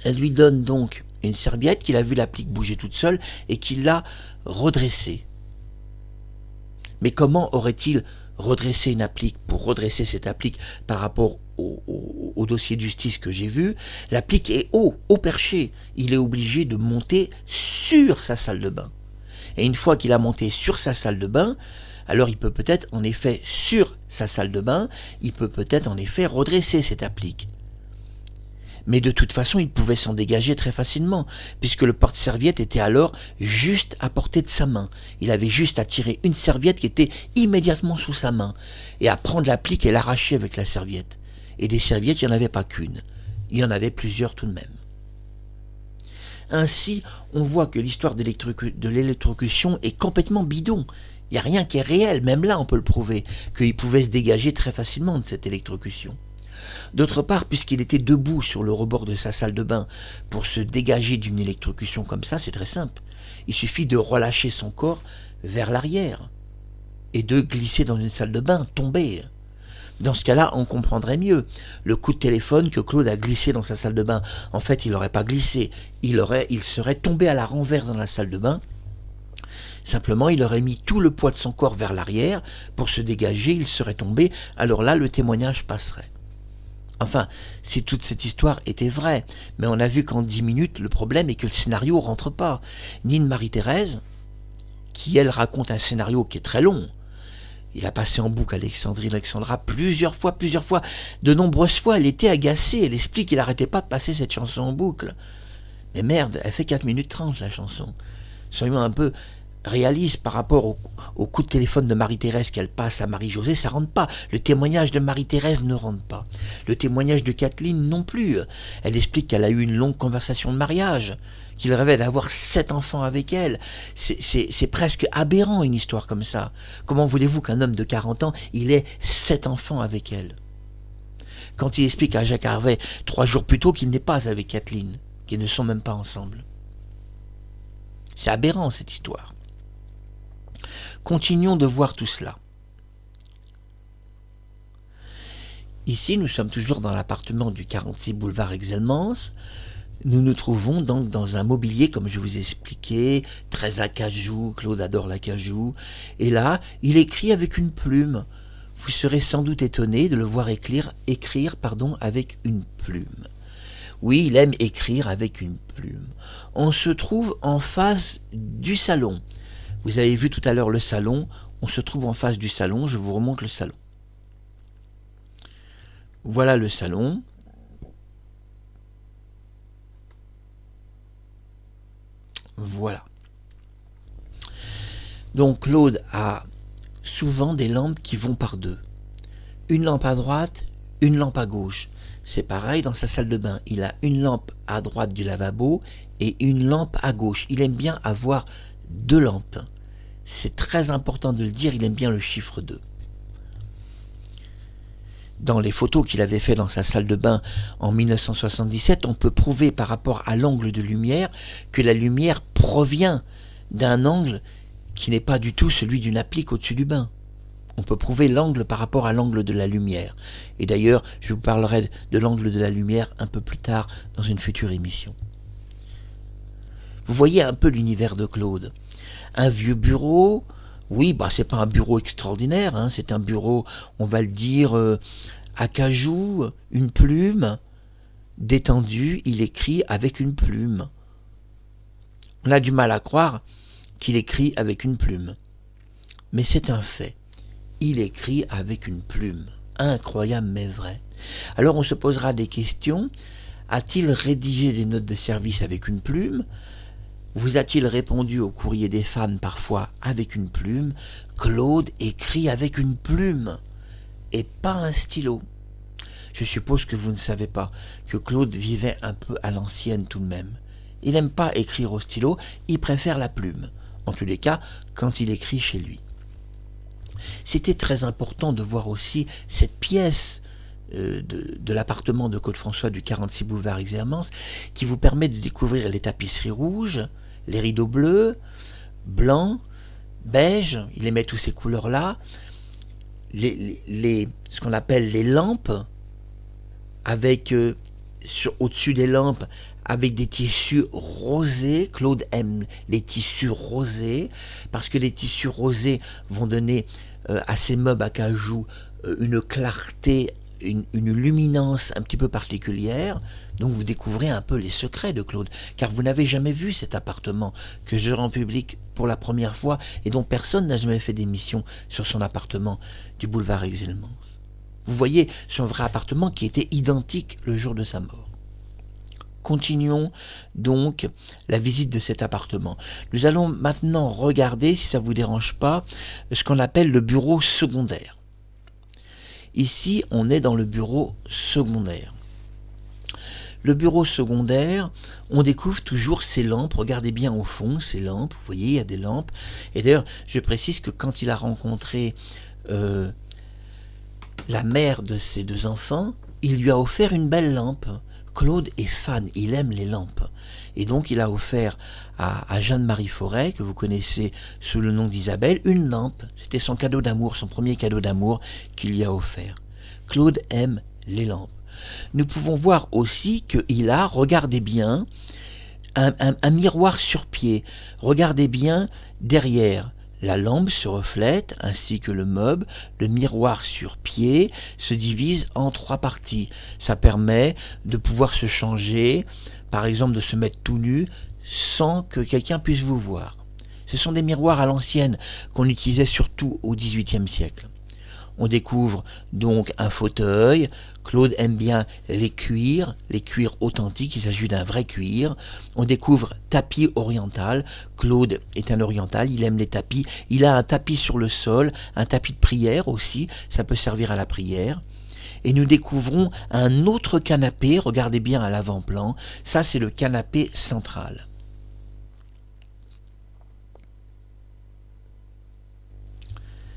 elle lui donne donc une serviette, qu'il a vu l'applique bouger toute seule et qu'il l'a redressée. Mais comment aurait-il redressé une applique? Pour redresser cette applique par rapport au dossier de justice que j'ai vu, l'applique est haut perché. Il est obligé de monter sur sa salle de bain. Et une fois qu'il a monté sur sa salle de bain, alors il peut peut-être en effet, sur sa salle de bain, il peut peut-être en effet redresser cette applique. Mais de toute façon, il pouvait s'en dégager très facilement, puisque le porte-serviette était alors juste à portée de sa main. Il avait juste à tirer une serviette qui était immédiatement sous sa main, et à prendre l'applique et l'arracher avec la serviette. Et des serviettes, il n'y en avait pas qu'une. Il y en avait plusieurs tout de même. Ainsi, on voit que l'histoire de l'électrocution est complètement bidon. Il n'y a rien qui est réel, même là on peut le prouver, qu'il pouvait se dégager très facilement de cette électrocution. D'autre part, puisqu'il était debout sur le rebord de sa salle de bain, pour se dégager d'une électrocution comme ça, c'est très simple. Il suffit de relâcher son corps vers l'arrière et de glisser dans une salle de bain, tomber. Dans ce cas-là, on comprendrait mieux le coup de téléphone que Claude a glissé dans sa salle de bain. En fait, il n'aurait pas glissé, il serait tombé à la renverse dans la salle de bain. Simplement, il aurait mis tout le poids de son corps vers l'arrière pour se dégager, il serait tombé, alors là, le témoignage passerait. Enfin, si toute cette histoire était vraie, mais on a vu qu'en 10 minutes, le problème est que le scénario ne rentre pas. Nine Marie-Thérèse, qui elle raconte un scénario qui est très long, il a passé en boucle Alexandrie Alexandra plusieurs fois, de nombreuses fois, elle était agacée, elle explique qu'il n'arrêtait pas de passer cette chanson en boucle. Mais merde, elle fait 4 minutes 30 la chanson. Soyons un peu réaliste par rapport au coup de téléphone de Marie-Thérèse qu'elle passe à Marie-Josée, ça rentre pas. Le témoignage de Marie-Thérèse ne rentre pas. Le témoignage de Kathleen non plus. Elle explique qu'elle a eu une longue conversation de mariage, qu'il rêvait d'avoir 7 enfants avec elle. C'est presque aberrant une histoire comme ça. Comment voulez-vous qu'un homme de 40 ans, il ait 7 enfants avec elle? Quand il explique à Jacques Harvey 3 jours plus tôt qu'il n'est pas avec Kathleen, qu'ils ne sont même pas ensemble. C'est aberrant cette histoire. Continuons de voir tout cela. Ici, nous sommes toujours dans l'appartement du 46 boulevard Exelmans. Nous nous trouvons donc dans un mobilier, comme je vous ai expliqué, très acajou, Claude adore l'acajou. Et là, il écrit avec une plume. Vous serez sans doute étonné de le voir écrire avec une plume. Oui, il aime écrire avec une plume. On se trouve en face du salon. Vous avez vu tout à l'heure le salon. On se trouve en face du salon. Je vous remonte le salon. Voilà le salon. Voilà. Donc Claude a souvent des lampes qui vont par deux. Une lampe à droite, une lampe à gauche. C'est pareil dans sa salle de bain. Il a une lampe à droite du lavabo et une lampe à gauche. Il aime bien avoir deux lampes. C'est très important de le dire, il aime bien le chiffre 2. Dans les photos qu'il avait fait dans sa salle de bain en 1977, on peut prouver par rapport à l'angle de lumière que la lumière provient d'un angle qui n'est pas du tout celui d'une applique au-dessus du bain. On peut prouver l'angle par rapport à l'angle de la lumière. Et d'ailleurs, je vous parlerai de l'angle de la lumière un peu plus tard dans une future émission. Vous voyez un peu l'univers de Claude. Un vieux bureau, oui, c'est pas un bureau extraordinaire, hein, c'est un bureau, on va le dire, à cajou, une plume, détendu, il écrit avec une plume. On a du mal à croire qu'il écrit avec une plume. Mais c'est un fait. Il écrit avec une plume. Incroyable mais vrai. Alors on se posera des questions. A-t-il rédigé des notes de service avec une plume ? Vous a-t-il répondu au courrier des fans parfois avec une plume ? Claude écrit avec une plume et pas un stylo. Je suppose que vous ne savez pas que Claude vivait un peu à l'ancienne tout de même. Il n'aime pas écrire au stylo, il préfère la plume. En tous les cas, quand il écrit chez lui. C'était très important de voir aussi cette pièce de l'appartement de Claude François du 46 boulevard Exermans qui vous permet de découvrir les tapisseries rouges, les rideaux bleus, blancs, beige, il aimait toutes ces couleurs-là, ce qu'on appelle les lampes, avec au-dessus des lampes, avec des tissus rosés. Claude aime les tissus rosés, parce que les tissus rosés vont donner à ces meubles à cajou une clarté, une luminance un petit peu particulière. Donc vous découvrez un peu les secrets de Claude, car vous n'avez jamais vu cet appartement que je rends public pour la première fois et dont personne n'a jamais fait d'émission sur son appartement du boulevard Exelmans. Vous voyez son vrai appartement qui était identique le jour de sa mort. Continuons donc la visite de cet appartement. Nous allons maintenant regarder, si ça ne vous dérange pas, ce qu'on appelle le bureau secondaire. Ici, on est dans le bureau secondaire. Le bureau secondaire, on découvre toujours ces lampes. Regardez bien au fond, ces lampes. Vous voyez, il y a des lampes. Et d'ailleurs, je précise que quand il a rencontré la mère de ses deux enfants, il lui a offert une belle lampe. Claude est fan, il aime les lampes. Et donc il a offert à Jeanne-Marie Forêt, que vous connaissez sous le nom d'Isabelle, une lampe. C'était son cadeau d'amour, son premier cadeau d'amour qu'il lui a offert. Claude aime les lampes. Nous pouvons voir aussi qu'il a, regardez bien, un miroir sur pied. Regardez bien derrière. La lampe se reflète, ainsi que le meuble. Le miroir sur pied se divise en 3 parties. Ça permet de pouvoir se changer, par exemple de se mettre tout nu, sans que quelqu'un puisse vous voir. Ce sont des miroirs à l'ancienne qu'on utilisait surtout au XVIIIe siècle. On découvre donc un fauteuil. Claude aime bien les cuirs authentiques, il s'agit d'un vrai cuir. On découvre tapis oriental. Claude est un oriental, il aime les tapis. Il a un tapis sur le sol, un tapis de prière aussi, ça peut servir à la prière. Et nous découvrons un autre canapé, regardez bien à l'avant-plan, ça c'est le canapé central.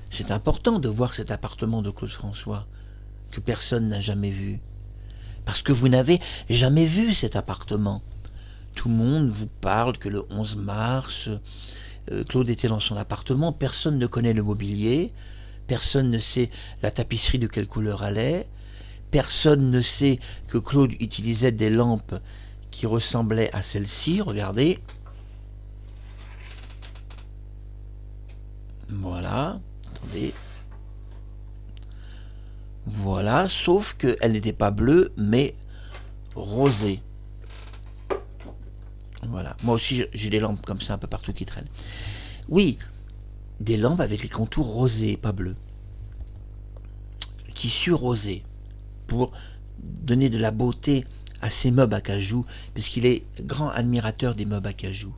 C'est important de voir cet appartement de Claude François, que personne n'a jamais vu. Parce que vous n'avez jamais vu cet appartement. Tout le monde vous parle que le 11 mars, Claude était dans son appartement, personne ne connaît le mobilier, personne ne sait la tapisserie de quelle couleur elle est, personne ne sait que Claude utilisait des lampes qui ressemblaient à celle-ci, regardez. Voilà. Attendez. Voilà, sauf qu'elle n'était pas bleue, mais rosée. Voilà. Moi aussi, j'ai des lampes comme ça un peu partout qui traînent. Oui, des lampes avec les contours rosés, pas bleus. Le tissu rosé, pour donner de la beauté à ces meubles à cajou, puisqu'il est grand admirateur des meubles à cajou.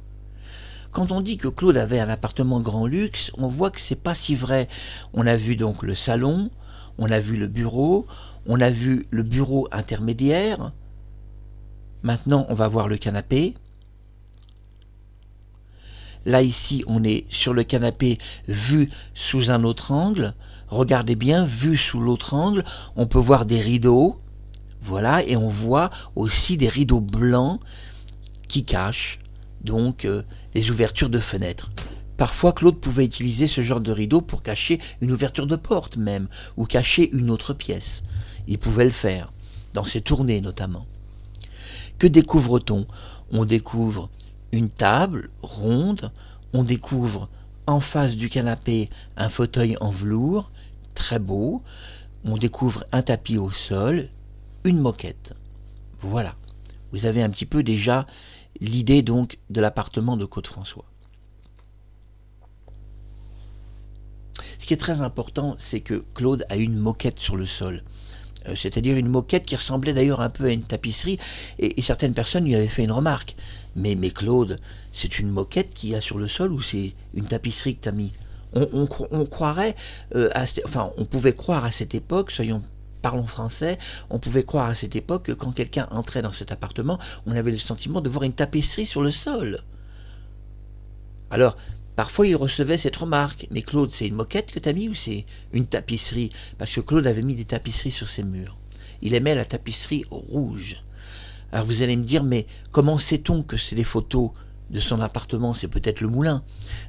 Quand on dit que Claude avait un appartement de grand luxe, on voit que c'est pas si vrai. On a vu donc le salon, on a vu le bureau, on a vu le bureau intermédiaire. Maintenant, on va voir le canapé. Là, ici, on est sur le canapé vu sous un autre angle. Regardez bien, vu sous l'autre angle, on peut voir des rideaux. Voilà, et on voit aussi des rideaux blancs qui cachent donc les ouvertures de fenêtres. Parfois, Claude pouvait utiliser ce genre de rideau pour cacher une ouverture de porte même, ou cacher une autre pièce. Il pouvait le faire, dans ses tournées notamment. Que découvre-t-on? On découvre une table ronde, on découvre en face du canapé un fauteuil en velours, très beau, on découvre un tapis au sol, une moquette. Voilà, vous avez un petit peu déjà l'idée donc de l'appartement de Claude-François. Ce qui est très important, c'est que Claude a une moquette sur le sol. C'est-à-dire une moquette qui ressemblait d'ailleurs un peu à une tapisserie, et certaines personnes lui avaient fait une remarque. Mais Claude, c'est une moquette qu'il y a sur le sol ou c'est une tapisserie que tu as mis? On croirait, on pouvait croire à cette époque, parlons français, on pouvait croire à cette époque que quand quelqu'un entrait dans cet appartement, on avait le sentiment de voir une tapisserie sur le sol. Alors, parfois il recevait cette remarque, mais Claude, c'est une moquette que tu as mis ou c'est une tapisserie? Parce que Claude avait mis des tapisseries sur ses murs. Il aimait la tapisserie rouge. Alors vous allez me dire, mais comment sait-on que c'est des photos de son appartement? C'est peut-être le moulin.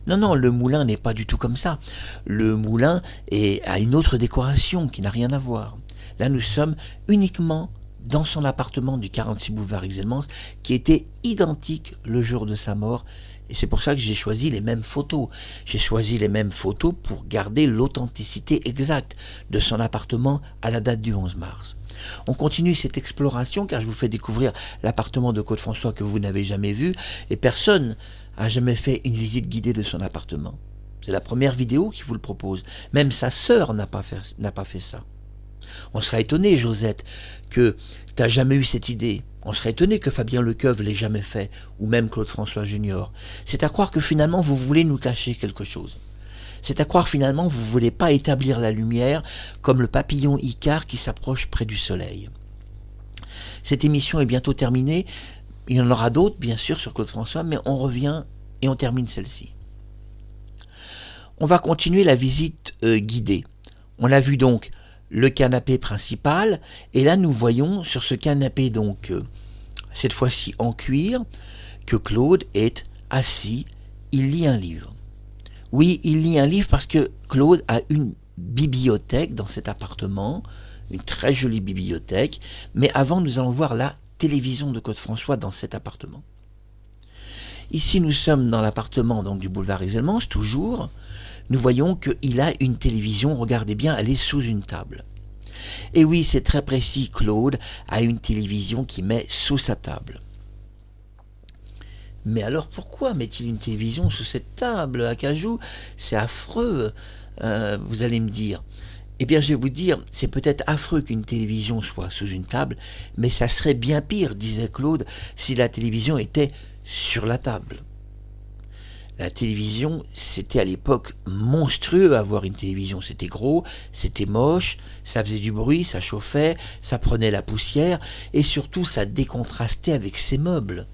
Non, le moulin n'est pas du tout comme ça. Le moulin a une autre décoration qui n'a rien à voir. Là, nous sommes uniquement dans son appartement du 46 boulevard Exelmans, qui était identique le jour de sa mort. Et c'est pour ça que j'ai choisi les mêmes photos. J'ai choisi les mêmes photos pour garder l'authenticité exacte de son appartement à la date du 11 mars. On continue cette exploration car je vous fais découvrir l'appartement de Claude-François que vous n'avez jamais vu et personne n'a jamais fait une visite guidée de son appartement. C'est la première vidéo qui vous le propose. Même sa sœur n'a pas fait ça. On serait étonné, Josette, que tu n'as jamais eu cette idée. On serait étonné que Fabien Lecoeuvre l'ait jamais fait, ou même Claude-François Junior. C'est à croire que finalement vous voulez nous cacher quelque chose. C'est à croire finalement que vous ne voulez pas établir la lumière comme le papillon Icare qui s'approche près du soleil. Cette émission est bientôt terminée. Il y en aura d'autres, bien sûr, sur Claude-François, mais on revient et on termine celle-ci. On va continuer la visite guidée. On a vu donc le canapé principal, et là nous voyons sur ce canapé donc, cette fois-ci en cuir, que Claude est assis, il lit un livre. Oui, il lit un livre parce que Claude a une bibliothèque dans cet appartement, une très jolie bibliothèque, mais avant nous allons voir la télévision de Claude-François dans cet appartement. Ici nous sommes dans l'appartement donc du boulevard Exelmans, toujours. Nous voyons qu'il a une télévision, regardez bien, elle est sous une table. Et oui, c'est très précis, Claude a une télévision qu'il met sous sa table. Mais alors pourquoi met-il une télévision sous cette table à cajou? C'est affreux, vous allez me dire. Eh bien, je vais vous dire, c'est peut-être affreux qu'une télévision soit sous une table, mais ça serait bien pire, disait Claude, si la télévision était sur la table. La télévision, c'était à l'époque monstrueux avoir une télévision. C'était gros, c'était moche, ça faisait du bruit, ça chauffait, ça prenait la poussière et surtout ça décontrastait avec ses meubles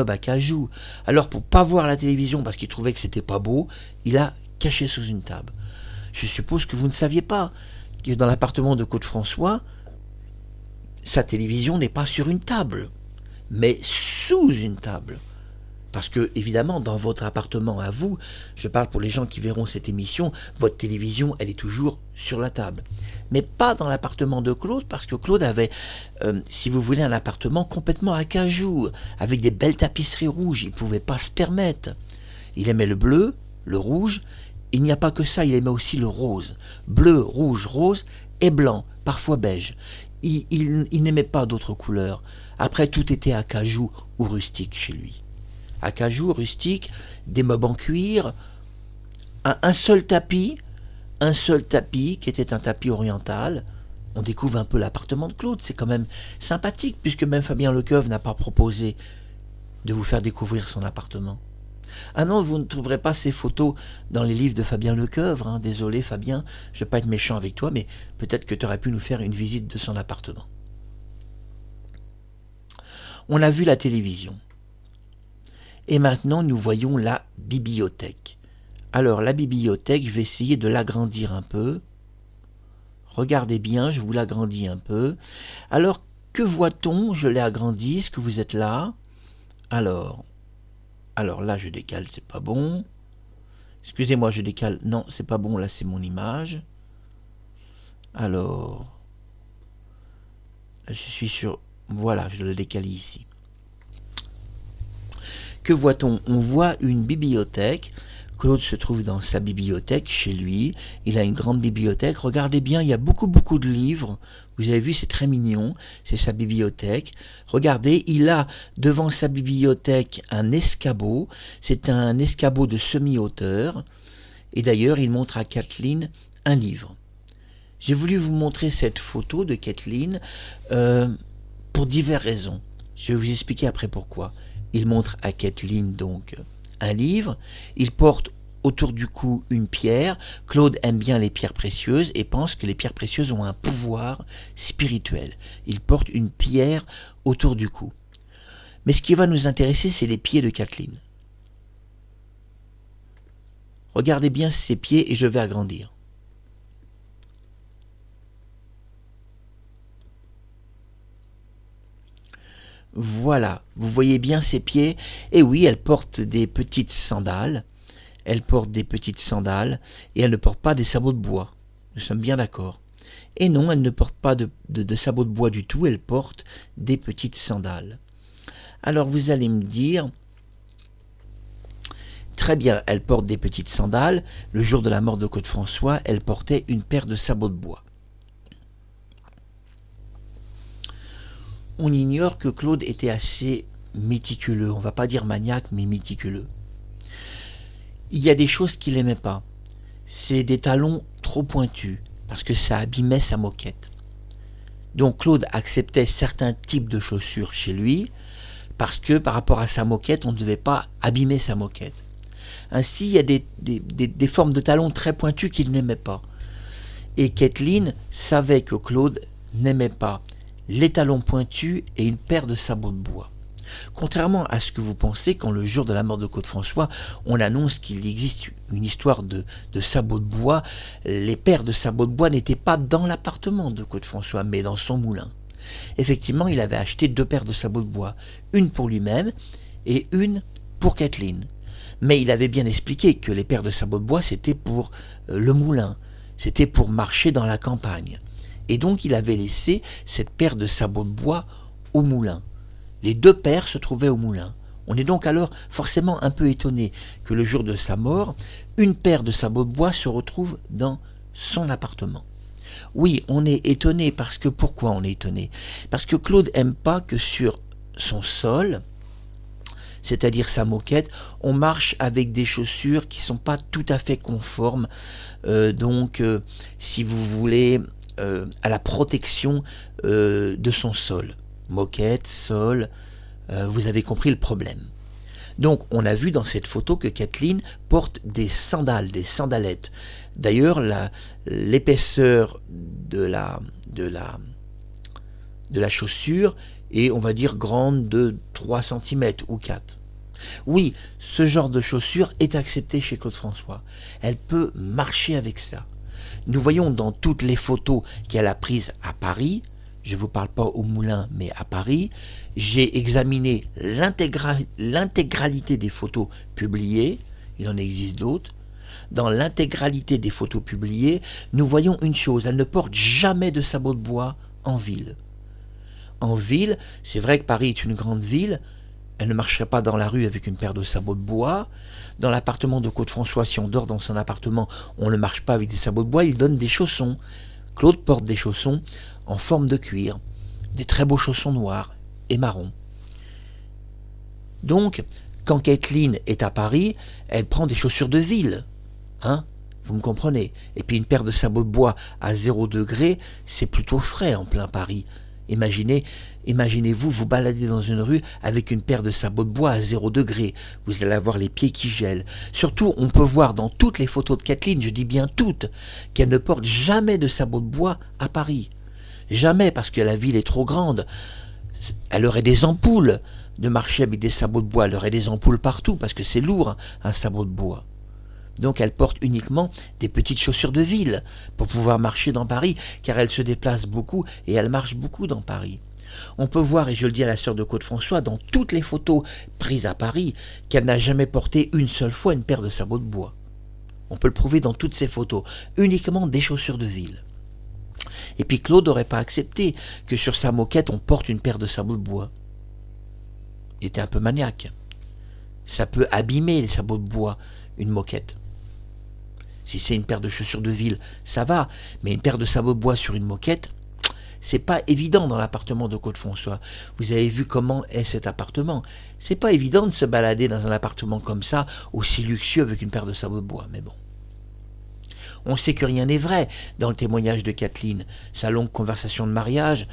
à cajou. Alors pour pas voir la télévision parce qu'il trouvait que c'était pas beau, il a caché sous une table. Je suppose que vous ne saviez pas que dans l'appartement de Claude-François, sa télévision n'est pas sur une table, mais sous une table. Parce que, évidemment, dans votre appartement à vous, je parle pour les gens qui verront cette émission, votre télévision, elle est toujours sur la table. Mais pas dans l'appartement de Claude, parce que Claude avait, si vous voulez, un appartement complètement à cajou, avec des belles tapisseries rouges, il ne pouvait pas se permettre. Il aimait le bleu, le rouge, il n'y a pas que ça, il aimait aussi le rose. Bleu, rouge, rose et blanc, parfois beige. Il n'aimait pas d'autres couleurs. Après, tout était à cajou ou rustique chez lui. acajou, rustique, des meubles en cuir, un seul tapis qui était un tapis oriental. On découvre un peu l'appartement de Claude, c'est quand même sympathique, puisque même Fabien Lecoeuvre n'a pas proposé de vous faire découvrir son appartement. Ah non, vous ne trouverez pas ces photos dans les livres de Fabien Lecoeuvre, hein. Désolé Fabien, je ne vais pas être méchant avec toi, mais peut-être que tu aurais pu nous faire une visite de son appartement. On a vu la télévision. Et maintenant, nous voyons la bibliothèque. Alors, la bibliothèque, je vais essayer de l'agrandir un peu. Regardez bien, je vous l'agrandis un peu. Alors, que voit-on? Je l'ai agrandi, est-ce que vous êtes là? Alors là, je décale, c'est pas bon. Excusez-moi, je décale. Non, c'est pas bon, là, c'est mon image. Alors, là, je suis sur... Voilà, je le décale ici. Que voit-on? On voit une bibliothèque. Claude se trouve dans sa bibliothèque, chez lui. Il a une grande bibliothèque. Regardez bien, il y a beaucoup de livres. Vous avez vu, c'est très mignon. C'est sa bibliothèque. Regardez, il a devant sa bibliothèque un escabeau. C'est un escabeau de semi-hauteur. Et d'ailleurs, il montre à Kathleen un livre. J'ai voulu vous montrer cette photo de Kathleen pour diverses raisons. Je vais vous expliquer après pourquoi. Il montre à Kathleen donc un livre. Il porte autour du cou une pierre. Claude aime bien les pierres précieuses et pense que les pierres précieuses ont un pouvoir spirituel. Il porte une pierre autour du cou. Mais ce qui va nous intéresser, c'est les pieds de Kathleen. Regardez bien ses pieds et je vais agrandir. Voilà, vous voyez bien ses pieds. Et oui, elle porte des petites sandales. Elle porte des petites sandales et elle ne porte pas des sabots de bois. Nous sommes bien d'accord. Et non, elle ne porte pas de sabots de bois du tout, elle porte des petites sandales. Alors vous allez me dire, très bien, elle porte des petites sandales. Le jour de la mort de Claude François, elle portait une paire de sabots de bois. On ignore que Claude était assez méticuleux, on ne va pas dire maniaque, mais méticuleux. Il y a des choses qu'il n'aimait pas. C'est des talons trop pointus, parce que ça abîmait sa moquette. Donc Claude acceptait certains types de chaussures chez lui, parce que par rapport à sa moquette, on ne devait pas abîmer sa moquette. Ainsi, il y a des formes de talons très pointus qu'il n'aimait pas. Et Kathleen savait que Claude n'aimait pas les talons pointus et une paire de sabots de bois. Contrairement à ce que vous pensez, quand le jour de la mort de Claude François, on annonce qu'il existe une histoire de sabots de bois, les paires de sabots de bois n'étaient pas dans l'appartement de Claude François, mais dans son moulin. Effectivement, il avait acheté 2 paires de sabots de bois, une pour lui-même et une pour Kathleen. Mais il avait bien expliqué que les paires de sabots de bois, c'était pour le moulin, c'était pour marcher dans la campagne. Et donc il avait laissé cette paire de sabots de bois au moulin. Les 2 paires se trouvaient au moulin. On est donc alors forcément un peu étonné que le jour de sa mort, une paire de sabots de bois se retrouve dans son appartement. Oui, on est étonné parce que... Pourquoi on est étonné? Parce que Claude n'aime pas que sur son sol, c'est-à-dire sa moquette, on marche avec des chaussures qui ne sont pas tout à fait conformes. Si vous voulez... à la protection de son sol. Moquette, sol, vous avez compris le problème. Donc on a vu dans cette photo que Kathleen porte des sandales, des sandalettes. D'ailleurs, l'épaisseur de la chaussure est, on va dire, grande de 3 cm ou 4. Oui, ce genre de chaussure est accepté chez Claude François. Elle peut marcher avec ça. Nous voyons dans toutes les photos qu'elle a prises à Paris, je ne vous parle pas au Moulin, mais à Paris, j'ai examiné l'intégralité des photos publiées, il en existe d'autres. Dans l'intégralité des photos publiées, nous voyons une chose, elle ne porte jamais de sabots de bois en ville. En ville, c'est vrai que Paris est une grande ville, elle ne marcherait pas dans la rue avec une paire de sabots de bois. Dans l'appartement de Claude François, si on dort dans son appartement, on ne marche pas avec des sabots de bois, il donne des chaussons. Claude porte des chaussons en forme de cuir, des très beaux chaussons noirs et marrons. Donc, Quand Kathleen est à Paris, elle prend des chaussures de ville. Hein? Vous me comprenez? Et puis une paire de sabots de bois à 0 degré, c'est plutôt frais en plein Paris. Imaginez-vous vous balader dans une rue avec une paire de sabots de bois à 0 degré. Vous allez avoir les pieds qui gèlent. Surtout, on peut voir dans toutes les photos de Kathleen, je dis bien toutes, qu'elle ne porte jamais de sabots de bois à Paris. Jamais, parce que la ville est trop grande. Elle aurait des ampoules de marcher avec des sabots de bois. Elle aurait des ampoules partout, parce que c'est lourd, un sabot de bois. Donc elle porte uniquement des petites chaussures de ville pour pouvoir marcher dans Paris, car elle se déplace beaucoup et elle marche beaucoup dans Paris. On peut voir, et je le dis à la sœur de Claude-François, dans toutes les photos prises à Paris, qu'elle n'a jamais porté une seule fois une paire de sabots de bois. On peut le prouver dans toutes ces photos, uniquement des chaussures de ville. Et puis Claude n'aurait pas accepté que sur sa moquette on porte une paire de sabots de bois. Il était un peu maniaque. Ça peut abîmer les sabots de bois, une moquette. Si c'est une paire de chaussures de ville, ça va, mais une paire de sabots de bois sur une moquette, c'est pas évident dans l'appartement de Claude-François. Vous avez vu comment est cet appartement. C'est pas évident de se balader dans un appartement comme ça, aussi luxueux, avec une paire de sabots de bois, mais bon. On sait que rien n'est vrai dans le témoignage de Kathleen. Sa longue conversation de mariage,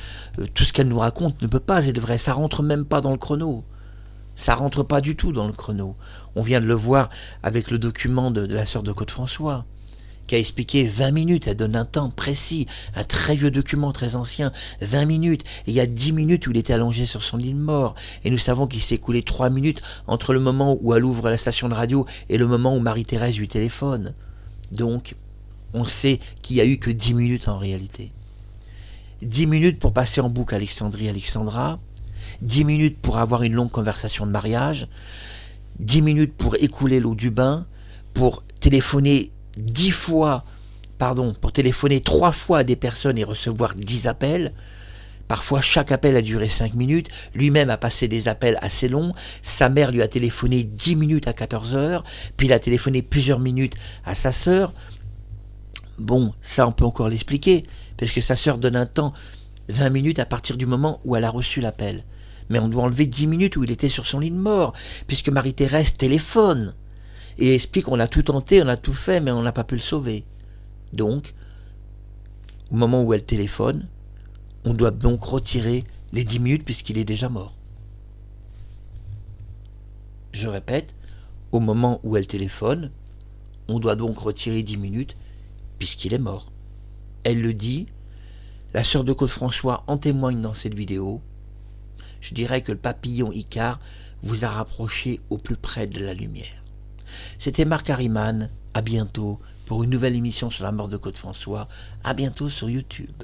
tout ce qu'elle nous raconte ne peut pas être vrai, ça rentre même pas dans le chrono. Ça rentre pas du tout dans le chrono. On vient de le voir avec le document de la sœur de Claude-François, qui a expliqué 20 minutes, elle donne un temps précis, un très vieux document très ancien, 20 minutes, et il y a 10 minutes où il était allongé sur son lit de mort, et nous savons qu'il s'est écoulé 3 minutes entre le moment où elle ouvre la station de radio et le moment où Marie-Thérèse lui téléphone. Donc, on sait qu'il n'y a eu que 10 minutes en réalité. 10 minutes pour passer en boucle Alexandrie-Alexandra, 10 minutes pour avoir une longue conversation de mariage, 10 minutes pour écouler l'eau du bain, pour téléphoner 3 fois à des personnes et recevoir 10 appels. Parfois, chaque appel a duré 5 minutes. Lui-même a passé des appels assez longs. Sa mère lui a téléphoné 10 minutes à 14 heures. Puis il a téléphoné plusieurs minutes à sa sœur. Bon, ça on peut encore l'expliquer, parce que sa sœur donne un temps, 20 minutes à partir du moment où elle a reçu l'appel. Mais on doit enlever 10 minutes où il était sur son lit de mort, puisque Marie-Thérèse téléphone et explique qu'on a tout tenté, on a tout fait, mais on n'a pas pu le sauver. Donc, au moment où elle téléphone, on doit donc retirer les 10 minutes puisqu'il est déjà mort. Je répète, au moment où elle téléphone, on doit donc retirer 10 minutes puisqu'il est mort. Elle le dit, la sœur de Claude-François en témoigne dans cette vidéo. Je dirais que le papillon Icare vous a rapproché au plus près de la lumière. C'était Marc Harriman, à bientôt pour une nouvelle émission sur la mort de Claude-François, à bientôt sur YouTube.